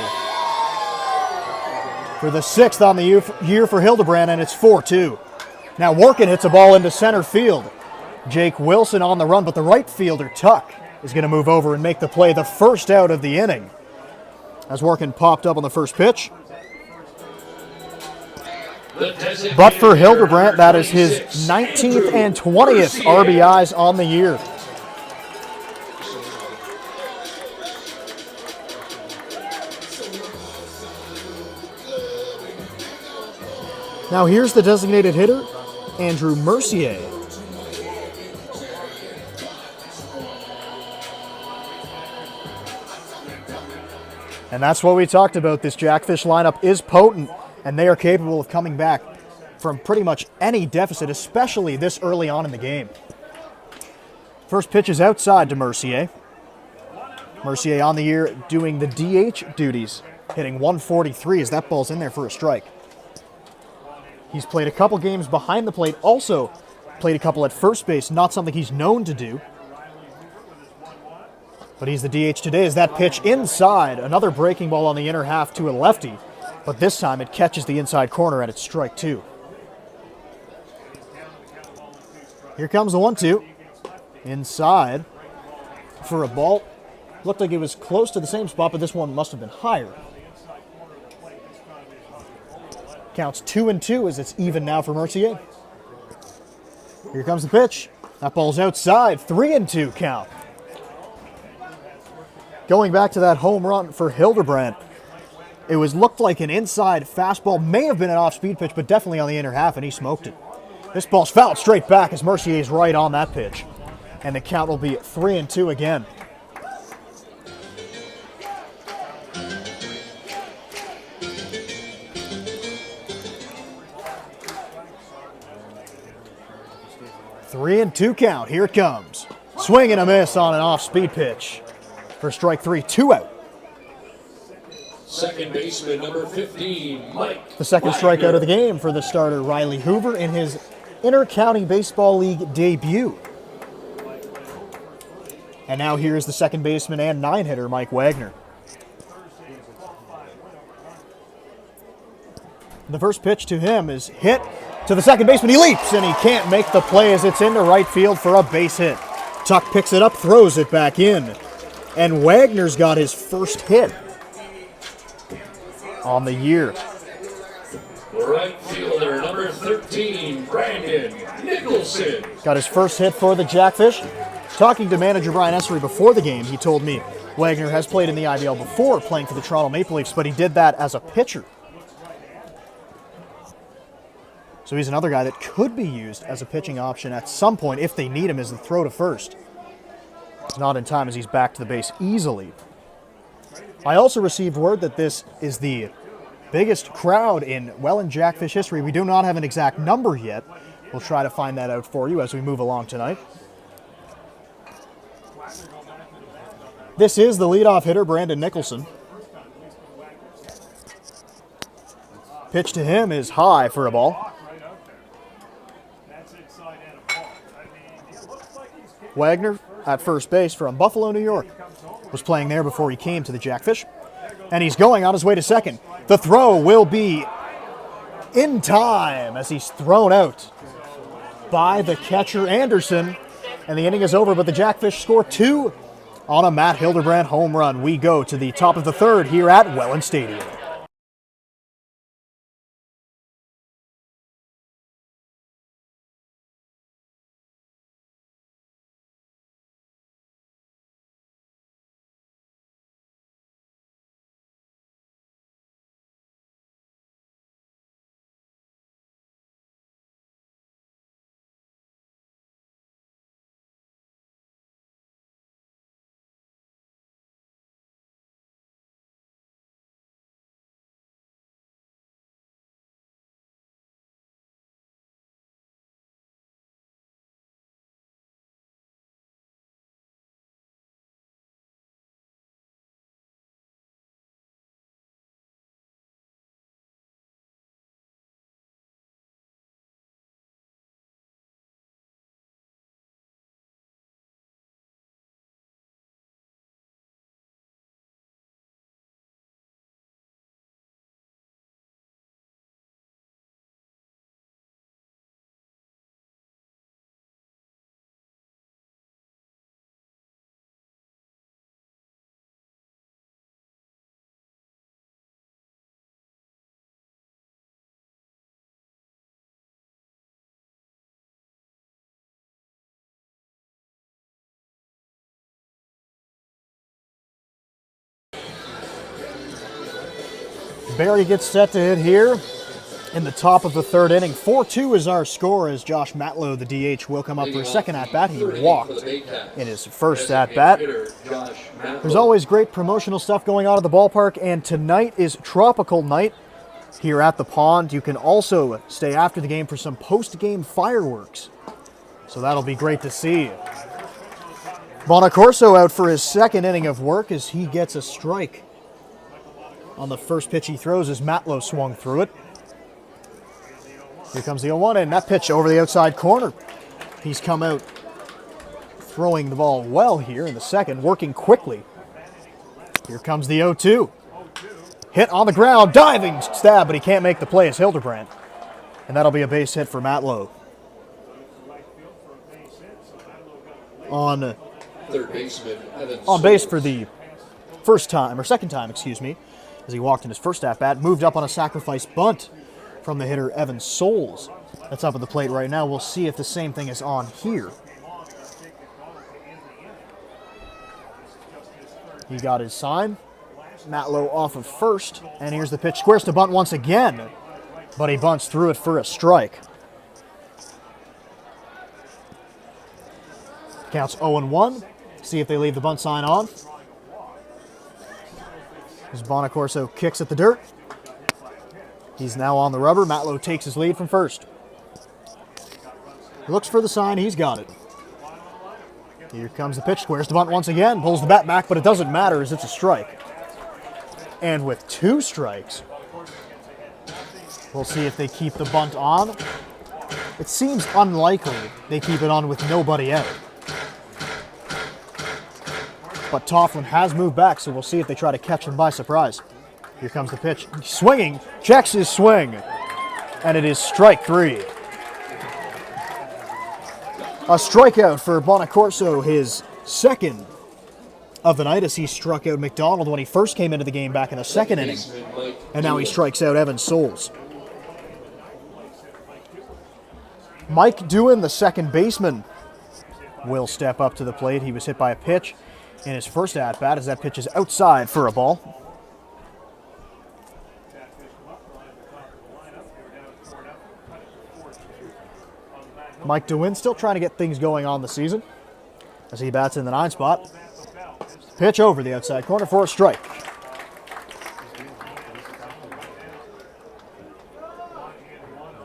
For the 6th on the year for Hildebrandt, and it's 4-2. Now Workin hits a ball into center field. Jake Wilson on the run, but the right fielder, Tuck, is going to move over and make the play, the first out of the inning. As Workin popped up on the first pitch. But for Hildebrandt, that is his 19th and 20th RBIs on the year. Now here's the designated hitter, Andrew Mercier. And that's what we talked about. This Jackfish lineup is potent, and they are capable of coming back from pretty much any deficit, especially this early on in the game. First pitch is outside to Mercier. Mercier on the year doing the DH duties, hitting .143 as that ball's in there for a strike. He's played a couple games behind the plate, also played a couple at first base, not something he's known to do. But he's the DH today as that pitch inside, another breaking ball on the inner half to a lefty. But this time it catches the inside corner and it's strike 2. Here comes the 1-2. Inside for a ball. Looked like it was close to the same spot, but this one must have been higher. Counts 2-2 as it's even now for Mercier. Here comes the pitch. That ball's outside. 3-2 count. Going back to that home run for Hildebrandt, it looked like an inside fastball. May have been an off-speed pitch, but definitely on the inner half, and he smoked it. This ball's fouled straight back as Mercier's right on that pitch. And the count will be 3-2 again. Three and 2 count. Here it comes. Swing and a miss on an off-speed pitch. For strike 3, 2 out. Second baseman, number 15, Mike. The second strikeout of the game for the starter, Riley Hoover, in his Inter-County Baseball League debut. And now here's the second baseman and 9-hitter, Mike Wagner. The first pitch to him is hit to the second baseman. He leaps, and he can't make the play as it's into right field for a base hit. Tuck picks it up, throws it back in. And Wagner's got his first hit on the year. Right fielder, number 13, Brandon Nicholson. Got his first hit for the Jackfish. Talking to manager Brian Essery before the game, he told me, Wagner has played in the IBL before, playing for the Toronto Maple Leafs, but he did that as a pitcher. So he's another guy that could be used as a pitching option at some point if they need him as the throw to first. It's not in time as he's back to the base easily. I also received word that this is the biggest crowd in Welland Jackfish history. We do not have an exact number yet. We'll try to find that out for you as we move along tonight. This is the leadoff hitter, Brandon Nicholson. Pitch to him is high for a ball. Wagner at first base from Buffalo, New York. Was playing there before he came to the Jackfish. And he's going on his way to second. The throw will be in time as he's thrown out by the catcher, Anderson. And the inning is over, but the Jackfish score 2 on a Matt Hildebrand home run. We go to the top of the third here at Welland Stadium. Barrie gets set to hit here in the top of the third inning. 4-2 is our score as Josh Matlow, the DH, will come up for his second at-bat. He walked in his first at-bat. There's always great promotional stuff going on at the ballpark, and tonight is Tropical Night here at the pond. You can also stay after the game for some post-game fireworks, so that'll be great to see. Bonacorso out for his second inning of work as he gets a strike on the first pitch he throws as Matlow swung through it. Here comes the 0-1, and that pitch over the outside corner. He's come out throwing the ball well here in the second, working quickly. Here comes the 0-2. Hit on the ground, diving stab, but he can't make the play as Hildebrand. And that'll be a base hit for Matlow. On base for the second time, as he walked in his first at-bat, moved up on a sacrifice bunt from the hitter Evan Souls. That's up at the plate right now. We'll see if the same thing is on here. He got his sign. Matlow off of first, and here's the pitch. Squares to bunt once again, but he bunts through it for a strike. Counts 0-1. See if they leave the bunt sign on. As Bonacorso kicks at the dirt. He's now on the rubber. Matlow takes his lead from first. He looks for the sign. He's got it. Here comes the pitch. Squares to bunt once again. Pulls the bat back, but it doesn't matter as it's a strike. And with 2 strikes, we'll see if they keep the bunt on. It seems unlikely they keep it on with nobody out. But Tofflin has moved back, so we'll see if they try to catch him by surprise. Here comes the pitch. Swinging, checks his swing, and it is strike 3. A strikeout for Bonacorso, his second of the night, as he struck out McDonald when he first came into the game back in the second inning. And now he strikes out Evan Souls. Mike Doohan, the second baseman, will step up to the plate. He was hit by a pitch. in his first at-bat as that pitch is outside for a ball. Mike DeWin still trying to get things going on the season as he bats in the 9 spot. Pitch over the outside corner for a strike.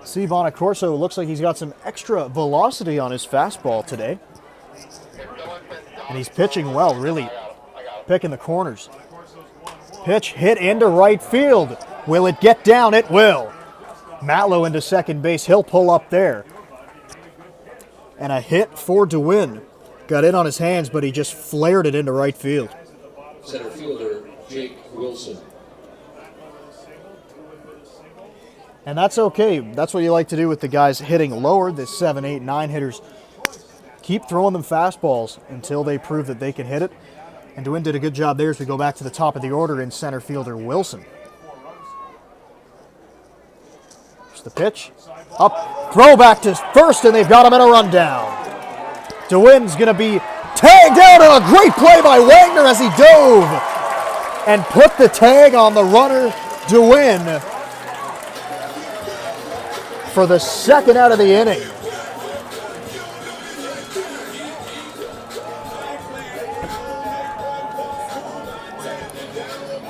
See, Bonacorso looks like he's got some extra velocity on his fastball today. And he's pitching well, really picking the corners. Pitch hit into right field. Will it get down? It will. Matlow into second base. He'll pull up there. And a hit for DeWin. Got in on his hands, but he just flared it into right field. Center fielder Jake Wilson. And that's okay. That's what you like to do with the guys hitting lower, the 7, 8, 9 hitters. Keep throwing them fastballs until they prove that they can hit it. And DeWin did a good job there as we go back to the top of the order in center fielder Wilson. Here's the pitch. Up, throw back to first, and they've got him in a rundown. DeWin's going to be tagged out, and a great play by Wagner as he dove and put the tag on the runner, DeWin, for the second out of the inning.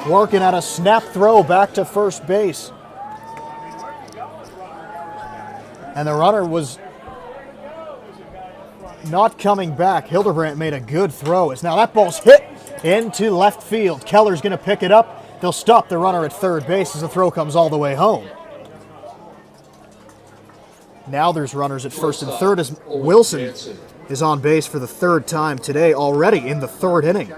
Working at a snap throw back to first base. And the runner was not coming back. Hildebrandt made a good throw. Now that ball's hit into left field. Keller's going to pick it up. They'll stop the runner at third base as the throw comes all the way home. Now there's runners at first and third as Wilson is on base for the third time today, already in the third inning.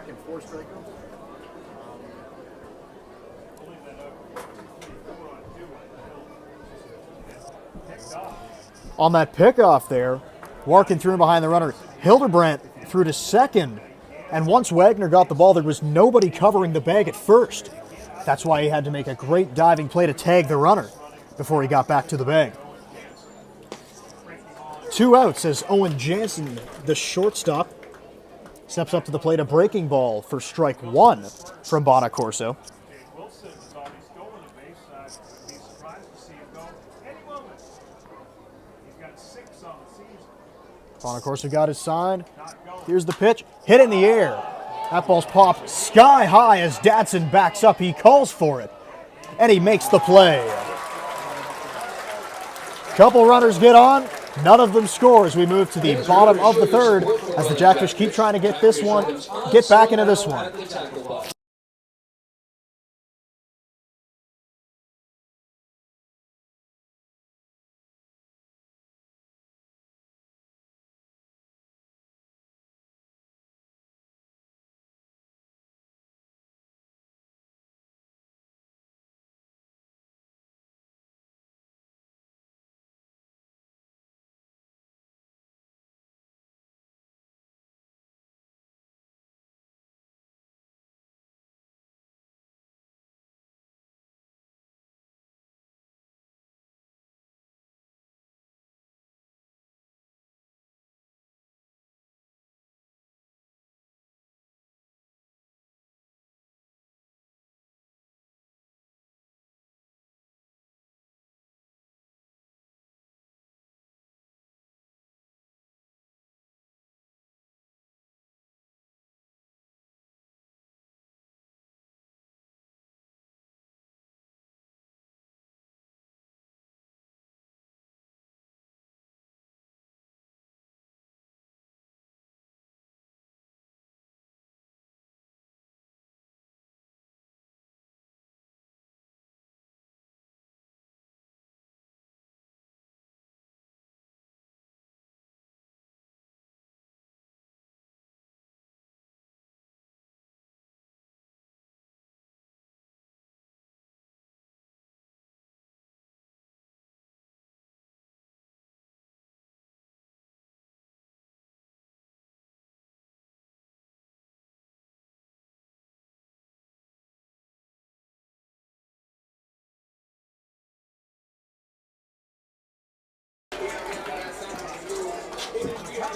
On that pickoff there, working through and behind the runner, Hildebrandt threw to second. And once Wagner got the ball, there was nobody covering the bag at first. That's why he had to make a great diving play to tag the runner before he got back to the bag. 2 outs as Owen Jansen, the shortstop, steps up to the plate. A breaking ball for strike 1 from Bonacorso. Bonacorso got his sign. Here's the pitch. Hit in the air. That ball's popped sky high as Dadson backs up. He calls for it. And he makes the play. Couple runners get on. None of them score as we move to the bottom of the third as the Jackfish keep trying to get back into this one.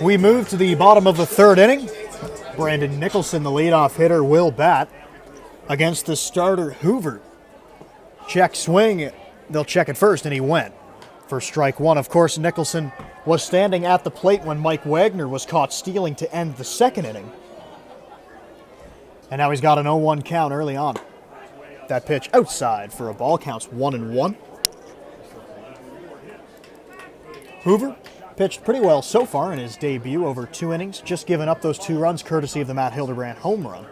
We move to the bottom of the third inning Brandon Nicholson, the leadoff hitter, will bat against the starter Hoover. Check swing. They'll check it first, and he went for strike one. Of course, Nicholson was standing at the plate when Mike Wagner was caught stealing to end the second inning. And now he's got an 0-1 count early on. That pitch outside for a ball, counts 1-1. Hoover pitched pretty well so far in his debut, over 2 innings, just giving up those 2 runs courtesy of the Matt Hildebrand home run.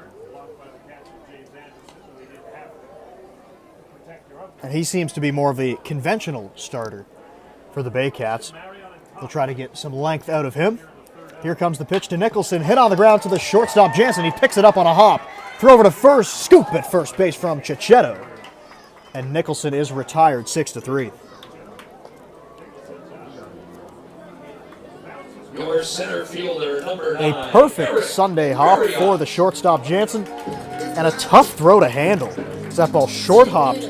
And he seems to be more of a conventional starter for the Baycats. They'll try to get some length out of him. Here comes the pitch to Nicholson, hit on the ground to the shortstop Jansen. He picks it up on a hop. Throw over to first, scoop at first base from Chichetto. And Nicholson is retired 6-3. Your center fielder, number 9. A perfect Sunday hop for the shortstop Jansen, and a tough throw to handle. That ball short hopped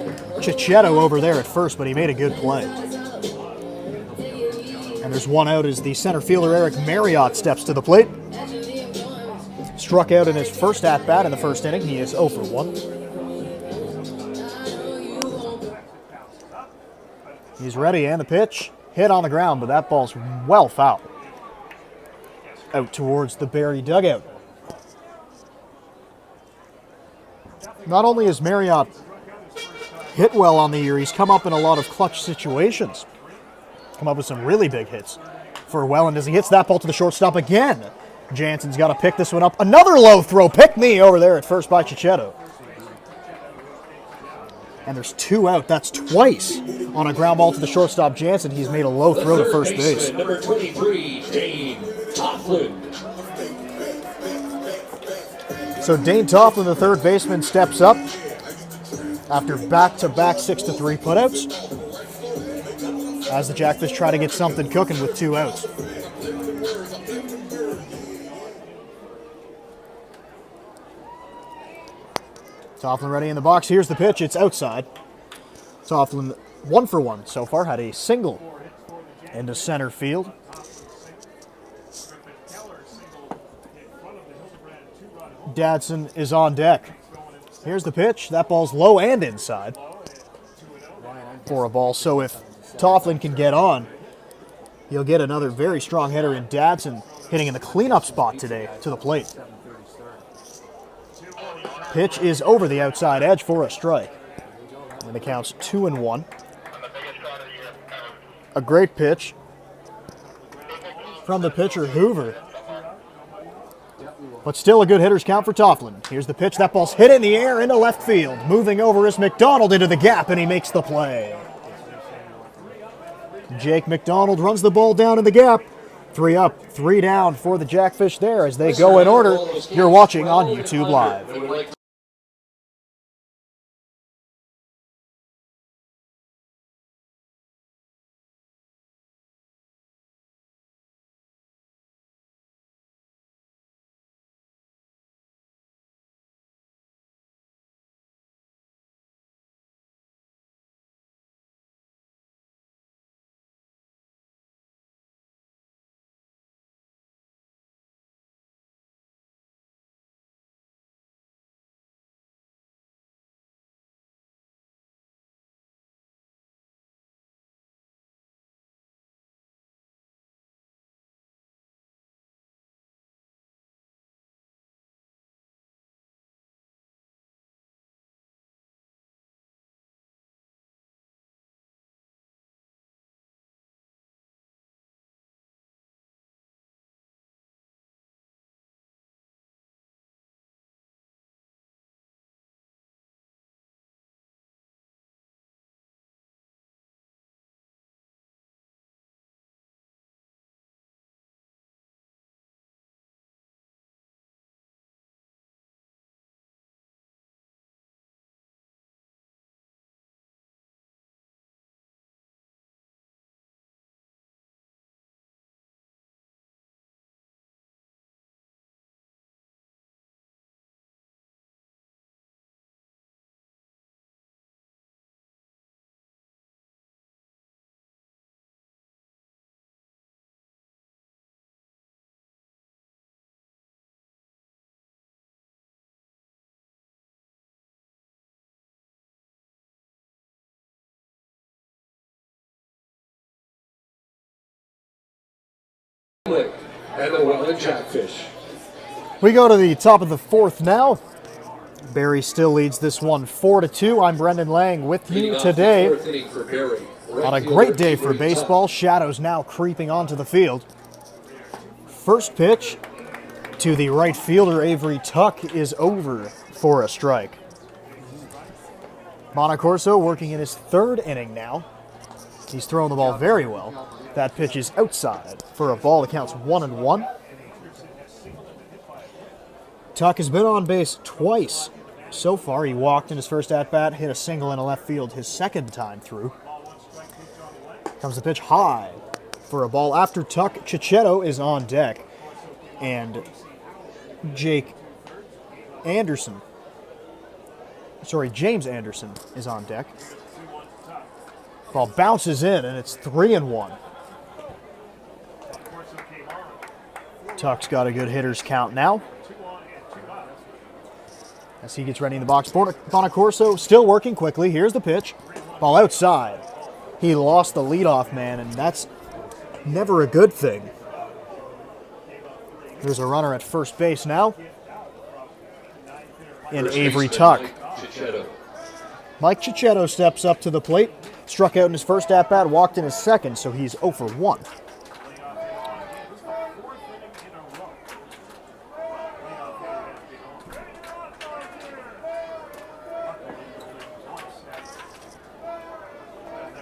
Chichetto over there at first, but he made a good play. And there's one out as the center fielder Eric Marriott steps to the plate. Struck out in his first at-bat in the first inning. He is 0 for 1. He's ready, and the pitch hit on the ground, but that ball's well foul. Out towards the Barrie dugout. Not only has Marriott hit well on the year, he's come up in a lot of clutch situations. Come up with some really big hits for Welland as he hits that ball to the shortstop again. Jansen's got to pick this one up. Another low throw. Pick me over there at first by Chichetto. And there's 2 out. That's twice on a ground ball to the shortstop Jansen. He's made a low throw to first base. Number 23, Dane Tofflin. So Dane Tofflin, the third baseman, steps up after back-to-back 6-3 putouts, as the Jackfish try to get something cooking with 2 outs. Tofflin ready in the box. Here's the pitch. It's outside. Tofflin 1 for 1 so far. Had a single into center field. Dadson is on deck. Here's the pitch. That ball's low and inside for a ball. So if Tofflin can get on, you'll get another very strong hitter in Dadson hitting in the cleanup spot today to the plate. Pitch is over the outside edge for a strike. And it counts 2-1. A great pitch from the pitcher Hoover. But still a good hitter's count for Tofflin. Here's the pitch. That ball's hit in the air into left field. Moving over is McDonald into the gap, and he makes the play. Jake McDonald runs the ball down in the gap. 3 up, 3 down for the Jackfish there as they go in order. You're watching on YouTube Live. And the Welland Jackfish. We go to the top of the fourth now. Barrie still leads this one 4-2. I'm Brendan Lang with you today on a great day for baseball. Shadows now creeping onto the field. First pitch to the right fielder, Avery Tuck, is over for a strike. Bonacorso working in his third inning now. He's throwing the ball very well. That pitch is outside for a ball that counts 1-1. Tuck has been on base twice so far. He walked in his first at-bat, hit a single in a left field his second time through. Comes the pitch high for a ball. After Tuck, Chichetto is on deck. And James Anderson is on deck. Ball bounces in, and it's 3-1. Tuck's got a good hitter's count now. As he gets ready in the box, Bonacorso still working quickly. Here's the pitch. Ball outside. He lost the leadoff man, and that's never a good thing. There's a runner at first base now. In Avery Tuck. Mike Chichetto steps up to the plate. Struck out in his first at-bat, walked in his second, so he's 0 for 1.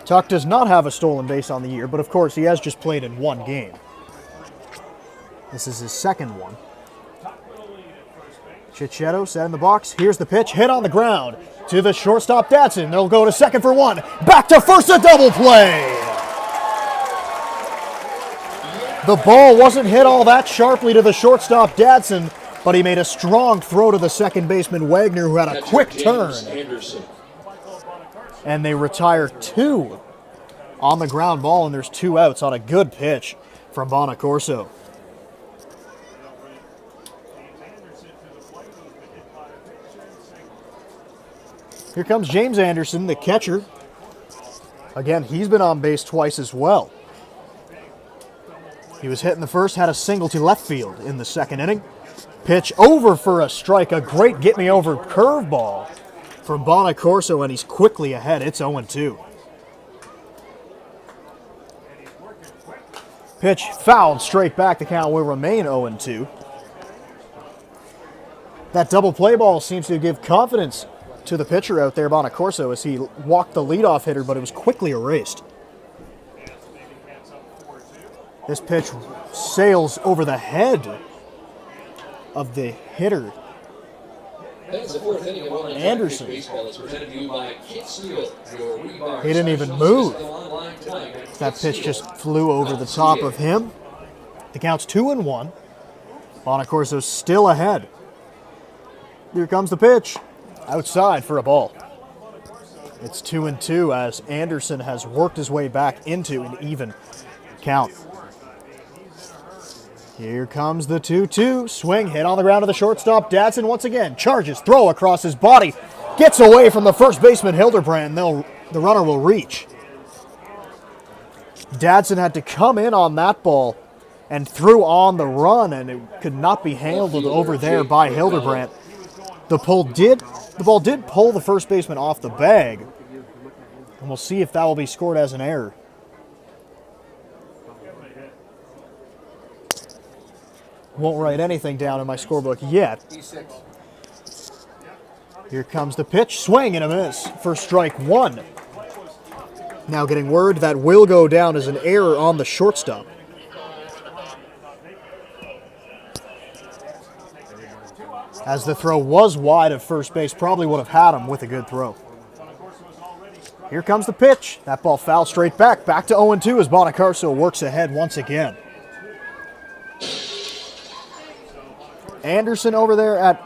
Tuck does not have a stolen base on the year, but of course he has just played in one game. This is his second one. Chichetto set in the box. Here's the pitch, hit on the ground to the shortstop Datsun. They'll go to second for one. Back to first, a double play. The ball wasn't hit all that sharply to the shortstop Datsun, but he made a strong throw to the second baseman Wagner, who had a quick turn. And they retire 2 on the ground ball, and there's 2 outs on a good pitch from Bonacorso. Here comes James Anderson, the catcher. Again, he's been on base twice as well. He was hit in the first, had a single to left field in the second inning. Pitch over for a strike, a great get-me-over curveball from Bonacorso, and he's quickly ahead. It's 0-2. Pitch fouled straight back. The count will remain 0-2. That double play ball seems to give confidence to the pitcher out there, Bonacorso, as he walked the leadoff hitter, but it was quickly erased. This pitch sails over the head of the hitter, Anderson. He didn't even move. That pitch just flew over the top of him. The count's 2-1. Bonacorso's still ahead. Here comes the pitch. Outside for a ball. It's 2-2 as Anderson has worked his way back into an even count. Here comes the 2-2. Swing, hit on the ground to the shortstop. Datsun once again charges, throw across his body. Gets away from the first baseman Hildebrand. The runner will reach. Datsun had to come in on that ball and threw on the run, and it could not be handled over there by Hildebrand. The ball did pull the first baseman off the bag, and we'll see if that will be scored as an error. Won't write anything down in my scorebook yet. Here comes the pitch, swing and a miss for strike 1. Now getting word that will go down as an error on the shortstop. As the throw was wide of first base, probably would have had him with a good throw. Here comes the pitch. That ball fouled straight back. Back to 0-2 as Bonacorso works ahead once again. Anderson over there at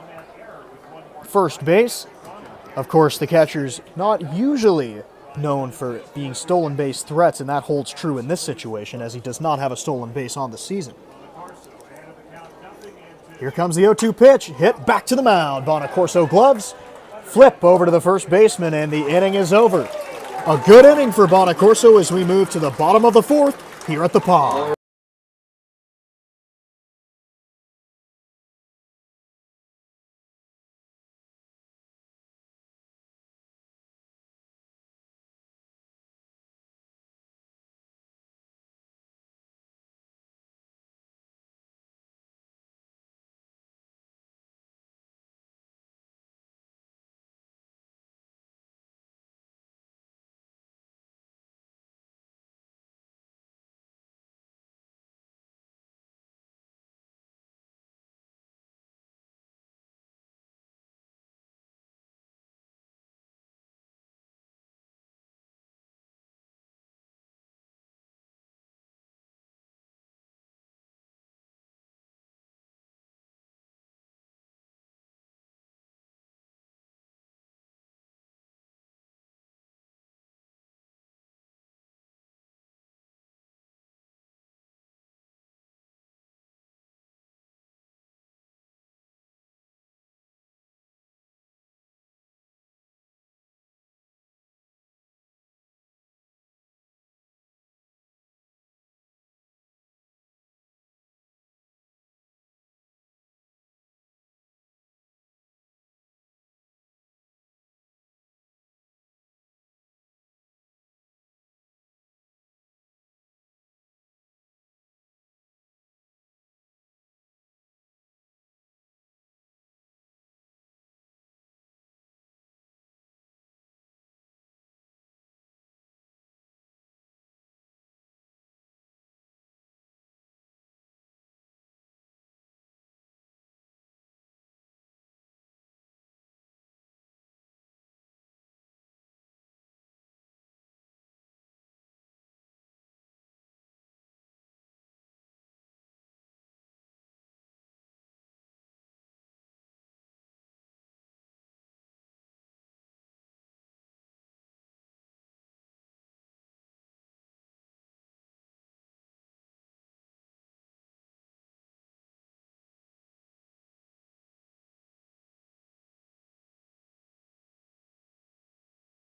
first base. Of course, the catcher's not usually known for being stolen base threats, and that holds true in this situation as he does not have a stolen base on the season. Here comes the 0-2 pitch, hit back to the mound. Bonacorso gloves, flip over to the first baseman, and the inning is over. A good inning for Bonacorso as we move to the bottom of the fourth here at the Pond.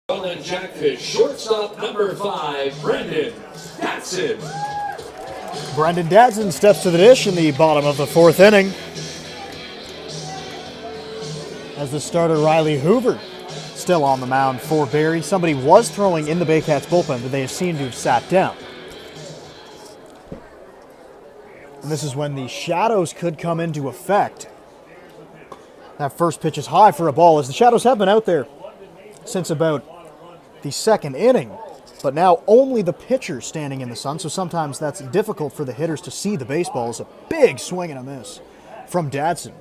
Welland Jackfish, shortstop number 5, Brendan Datson. Brendan Dadson steps to the dish in the bottom of the 4th inning. As the starter Riley Hoover still on the mound for Barrie. Somebody was throwing in the Baycats bullpen, but they seem to have sat down. And this is when the shadows could come into effect. That first pitch is high for a ball, as the shadows have been out there since about the 2nd inning. But now only the pitcher standing in the sun, so sometimes that's difficult for the hitters to see the baseball. It's a big swing and a miss from Dadson.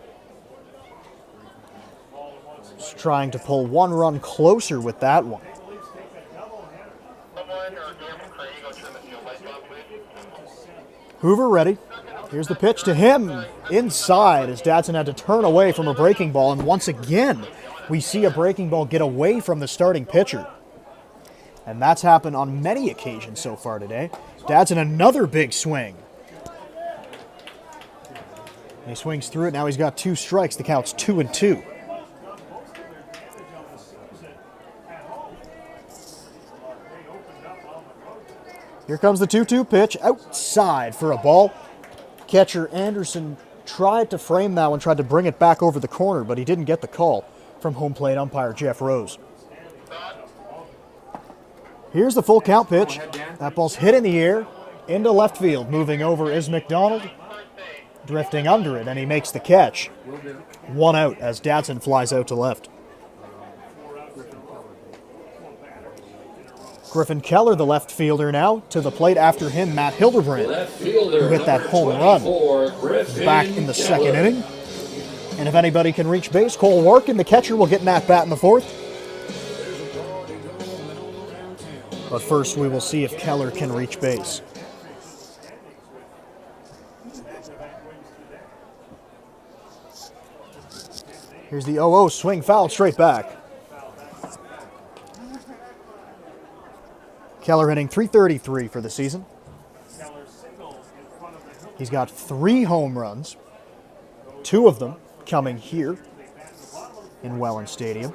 Just trying to pull 1 run closer with that one. Hoover ready. Here's the pitch to him. Inside, as Dadson had to turn away from a breaking ball. And once again, we see a breaking ball get away from the starting pitcher. And that's happened on many occasions so far today. Dadson, another big swing. And he swings through it. Now he's got 2 strikes. The count's 2-2. Here comes the 2-2 pitch. Outside for a ball. Catcher Anderson tried to frame that one, tried to bring it back over the corner, but he didn't get the call from home plate umpire Jeff Rose. Here's the full count pitch. That ball's hit in the air into left field. Moving over is McDonald, drifting under it, and he makes the catch. 1 out as Dadson flies out to left. Griffin Keller, the left fielder now, to the plate after him, Matt Hildebrand, who hit that home run back in the 2nd inning. And if anybody can reach base, Cole Warkin, the catcher, will get an at-bat in the 4th. But first, we will see if Keller can reach base. Here's the 0-0 swing, foul, straight back. Keller hitting .333 for the season. He's got 3 home runs, 2 of them coming here in Welland Stadium.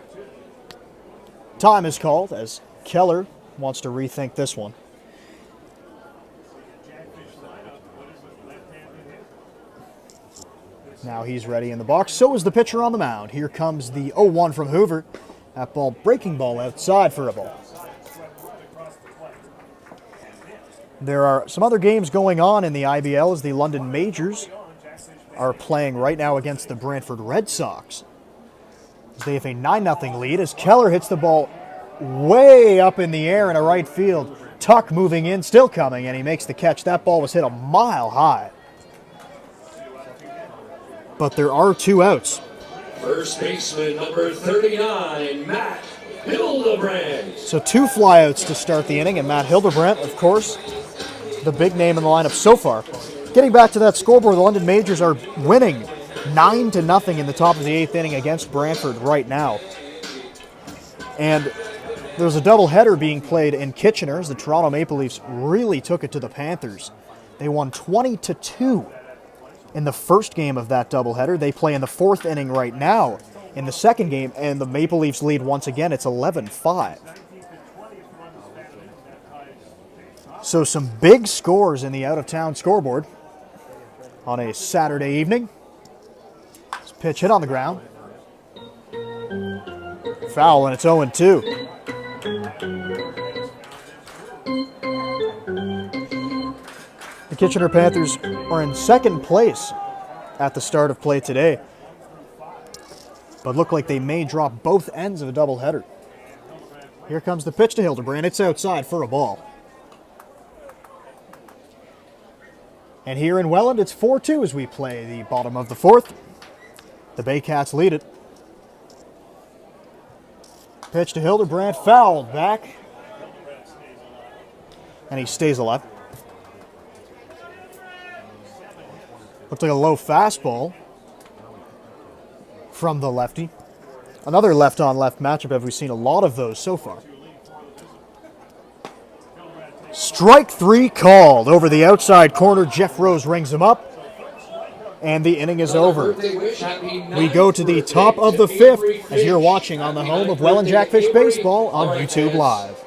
Time is called as Keller wants to rethink this one. Now he's ready in the box. So is the pitcher on the mound. Here comes the 0-1 from Hoover. That ball, breaking ball outside for a ball. There are some other games going on in the IBL as the London Majors are playing right now against the Brantford Red Sox. They have a 9-0 lead as Keller hits the ball way up in the air in a right field. Tuck moving in, still coming, and he makes the catch. That ball was hit a mile high. But there are 2 outs. First baseman number 39, Matt Hildebrand. So 2 flyouts to start the inning, and Matt Hildebrand, of course, the big name in the lineup so far. Getting back to that scoreboard, the London Majors are winning 9-0 in the top of the 8th inning against Brantford right now. And there's a doubleheader being played in Kitchener as the Toronto Maple Leafs really took it to the Panthers. They won 20-2 in the first game of that doubleheader. They play in the 4th inning right now in the second game, and the Maple Leafs lead once again. It's 11-5. So some big scores in the out-of-town scoreboard on a Saturday evening. This pitch hit on the ground. Foul, and it's 0-2. The Kitchener Panthers are in 2nd place at the start of play today, but look like they may drop both ends of a doubleheader. Here comes the pitch to Hildebrand. It's outside for a ball. And here in Welland, it's 4-2 as we play the bottom of the 4th. The Baycats lead it. Pitch to Hildebrand, fouled back. And he stays alive. Looked like a low fastball from the lefty. Another left-on-left matchup. Have we seen a lot of those so far? Strike 3 called over the outside corner. Jeff Rose rings him up. and the inning is over. We We go to the top of the fifth as you're watching on the home of Welland Jackfish Baseball on YouTube Live.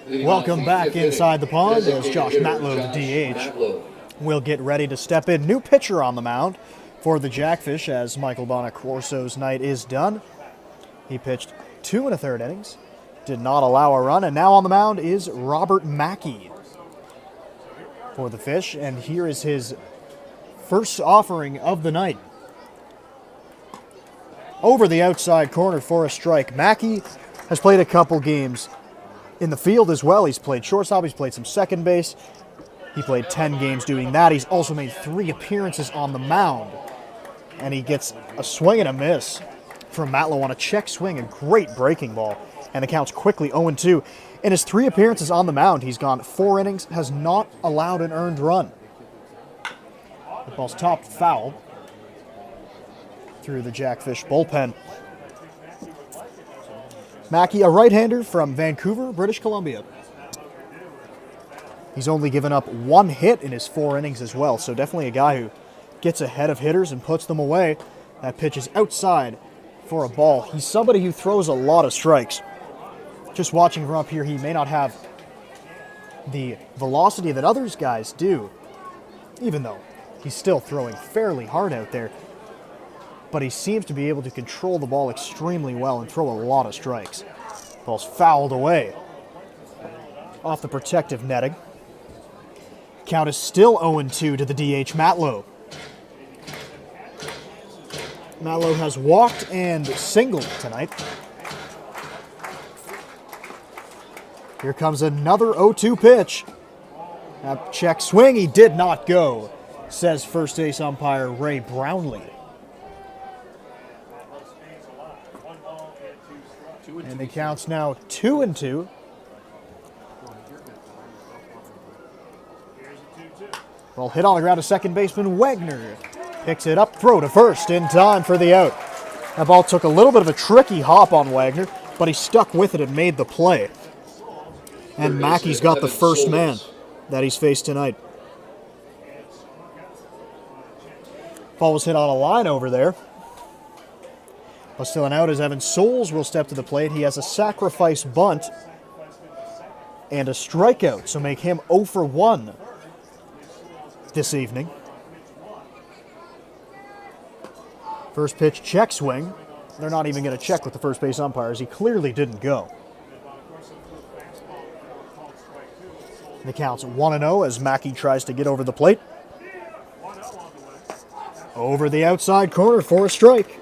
Welcome back inside the pond as Josh Matlow, the DH, will get ready to step in. New pitcher on the mound for the Jackfish as Michael Bonacorso's night is done. He pitched 2 1/3 innings, did not allow a run, and now on the mound is Robert Mackey for the Fish, and here is his first offering of the night. Over the outside corner for a strike. Mackey has played a couple games in the field as well. He's played shortstop, he's played some second base. He played 10 games doing that. He's also made 3 appearances on the mound. And he gets a swing and a miss from Matlow on a check swing, a great breaking ball. And the count's quickly 0-2. In his 3 appearances on the mound, he's gone 4 innings, has not allowed an earned run. The ball's topped foul through the Jackfish bullpen. Mackey, a right-hander from Vancouver, British Columbia. He's only given up 1 hit in his 4 innings as well, so definitely a guy who gets ahead of hitters and puts them away. That pitch is outside for a ball. He's somebody who throws a lot of strikes. Just watching from up here, he may not have the velocity that others guys do, even though he's still throwing fairly hard out there. But he seems to be able to control the ball extremely well and throw a lot of strikes. Ball's fouled away off the protective netting. Count is still 0-2 to the DH Matlow. Matlow has walked and singled tonight. Here comes another 0-2 pitch. That check swing, he did not go, says first base umpire Ray Brownlee. And the count's now 2-2. Ball hit on the ground to second baseman Wagner. Picks it up, throw to first in time for the out. That ball took a little bit of a tricky hop on Wagner, but he stuck with it and made the play. And Mackey's got the first man that he's faced tonight. Ball was hit on a line over there. But still an out as Evan Souls will step to the plate. He has a sacrifice bunt and a strikeout, so make him 0 for 1 this evening. First pitch check swing. They're not even going to check with the first base umpires. He clearly didn't go. The count's 1-0 as Mackey tries to get over the plate. Over the outside corner for a strike.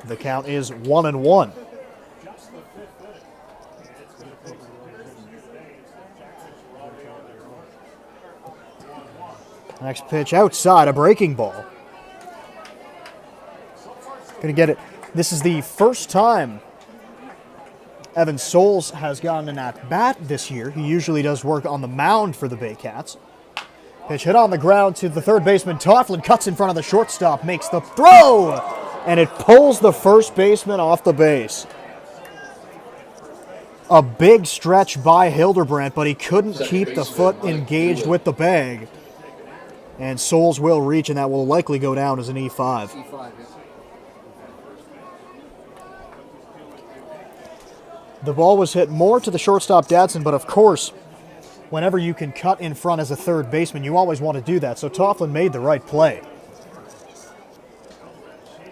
The count is 1-1. Next pitch outside, a breaking ball. Gonna get it. This is the first time Evan Souls has gotten an at-bat this year. He usually does work on the mound for the Baycats. Pitch hit on the ground to the third baseman. Tofflin cuts in front of the shortstop, makes the throw, and it pulls the first baseman off the base. A big stretch by Hildebrandt, but he couldn't keep the foot engaged with the bag. And Souls will reach, and that will likely go down as an E5. E5, yeah. The ball was hit more to the shortstop Dadson, but of course, whenever you can cut in front as a third baseman, you always want to do that. So Tofflin made the right play,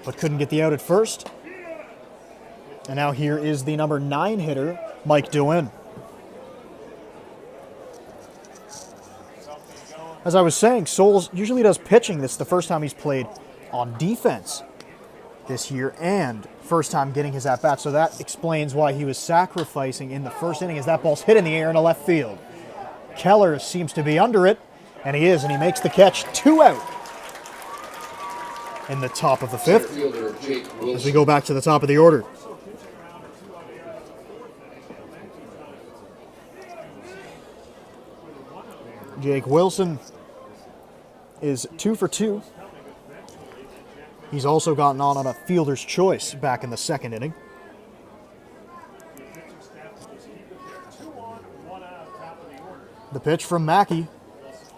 but couldn't get the out at first. And now here is the number 9 hitter, Mike Dewin. As I was saying, Souls usually does pitching. This is the first time he's played on defense this year and first time getting his at-bat. So that explains why he was sacrificing in the first inning as that ball's hit in the air into left field. Keller seems to be under it, and he is, and he makes the catch. 2 out in the top of the 5th as we go back to the top of the order. Jake Wilson is 2 for 2. He's also gotten on a fielder's choice back in the second inning. The pitch from Mackey,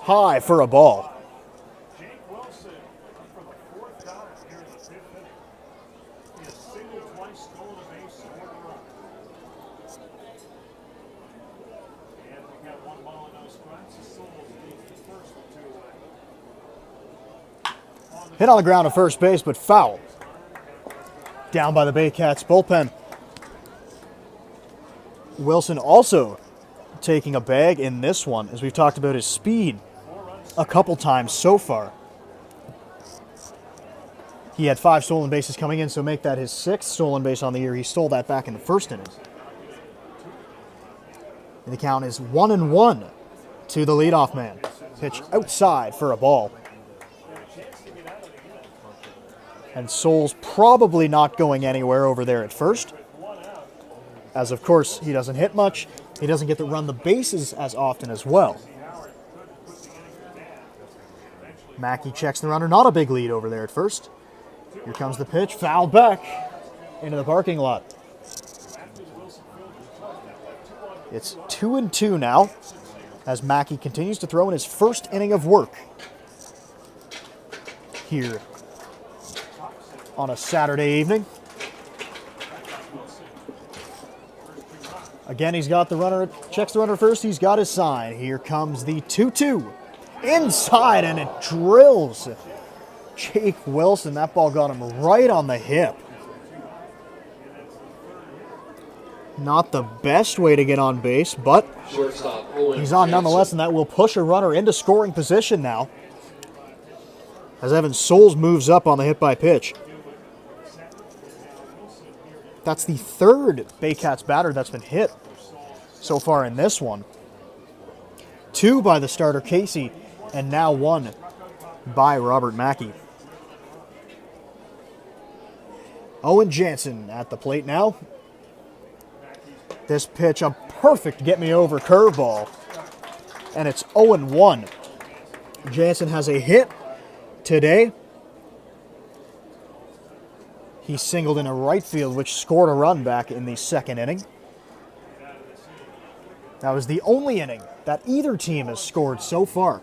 high for a ball. Hit on the ground at first base, but foul. Down by the Baycats bullpen. Wilson also taking a bag in this one, as we've talked about his speed a couple times so far. He had 5 stolen bases coming in, so make that his 6th stolen base on the year. He stole that back in the first inning. And the count is 1-1 to the leadoff man. Pitch outside for a ball. And Souls probably not going anywhere over there at first, as of course he doesn't hit much. He doesn't get to run the bases as often as well. Mackey checks the runner. Not a big lead over there at first. Here comes the pitch. Fouled back into the parking lot. It's 2-2 now, as Mackey continues to throw in his first inning of work here on a Saturday evening. Again, he's got the runner, checks the runner first. He's got his sign. Here comes the 2-2. Inside, and it drills Jake Wilson. That ball got him right on the hip. Not the best way to get on base, but he's on nonetheless, and that will push a runner into scoring position now, as Evan Souls moves up on the hit by pitch. That's the 3rd Baycats batter that's been hit so far in this one. 2 by the starter Casey, and now 1 by Robert Mackey. Owen Jansen at the plate now. This pitch, a perfect get-me-over curveball, and it's 0-1. Jansen has a hit today. He singled in a right field, which scored a run back in the 2nd inning. That was the only inning that either team has scored so far.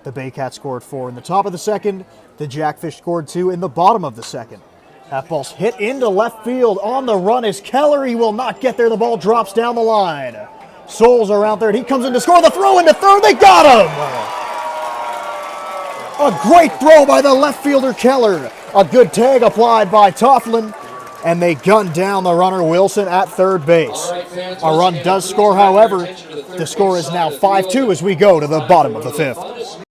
The Baycats scored 4 in the top of the 2nd. The Jackfish scored 2 in the bottom of the 2nd. That ball's hit into left field. On the run is Keller. He will not get there. The ball drops down the line. Souls are out there. He comes in to score. The throw into third. They got him! A great throw by the left fielder Keller. A good tag applied by Toughlin, and they gun down the runner Wilson at third base. A run does score, however. The score is now 5-2 as we go to the bottom of the 5th.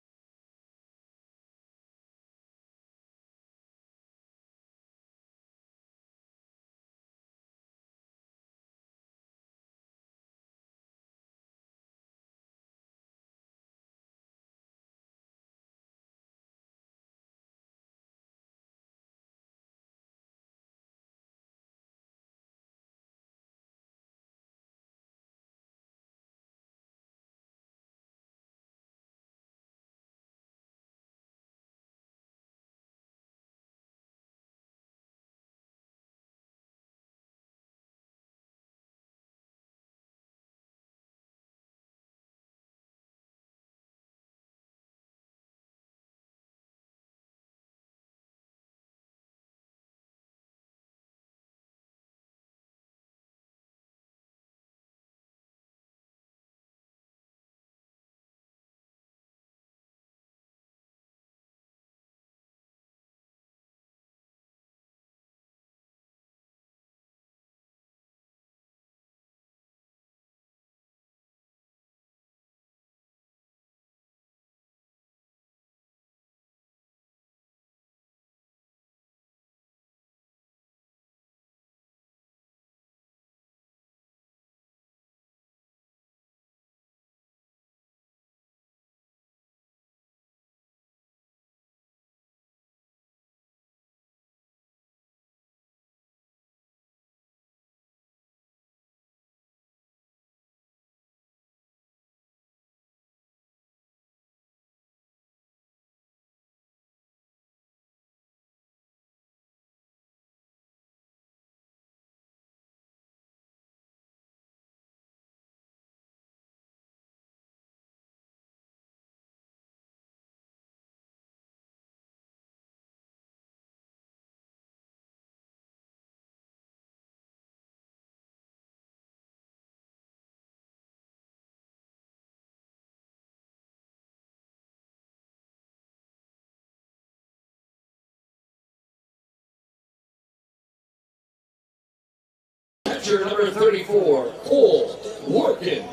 catcher, number 34, Cole Workin.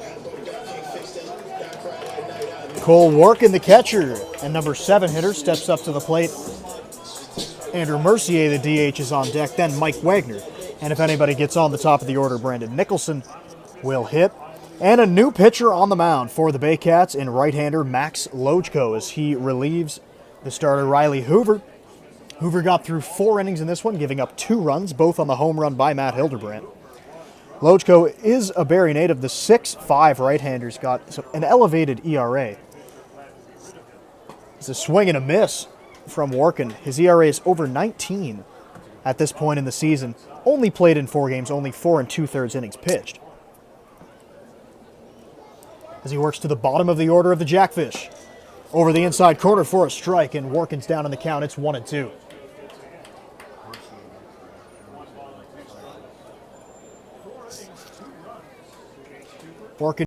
Cole Workin, the catcher, and number 7 hitter steps up to the plate. Andrew Mercier, the DH, is on deck, then Mike Wagner. And if anybody gets on the top of the order, Brandon Nicholson will hit. And a new pitcher on the mound for the Baycats in right-hander Max Lojko as he relieves the starter Riley Hoover. Hoover got through 4 innings in this one, giving up 2 runs, both on the home run by Matt Hildebrandt. Lojko is a Barrie native. The 6'5" right-handers got an elevated ERA. It's a swing and a miss from Workin. His ERA is over 19 at this point in the season. Only played in 4 games, only 4 2/3 innings pitched. As he works to the bottom of the order of the Jackfish. Over the inside corner for a strike, and Workin's down on the count. It's 1-2. Workin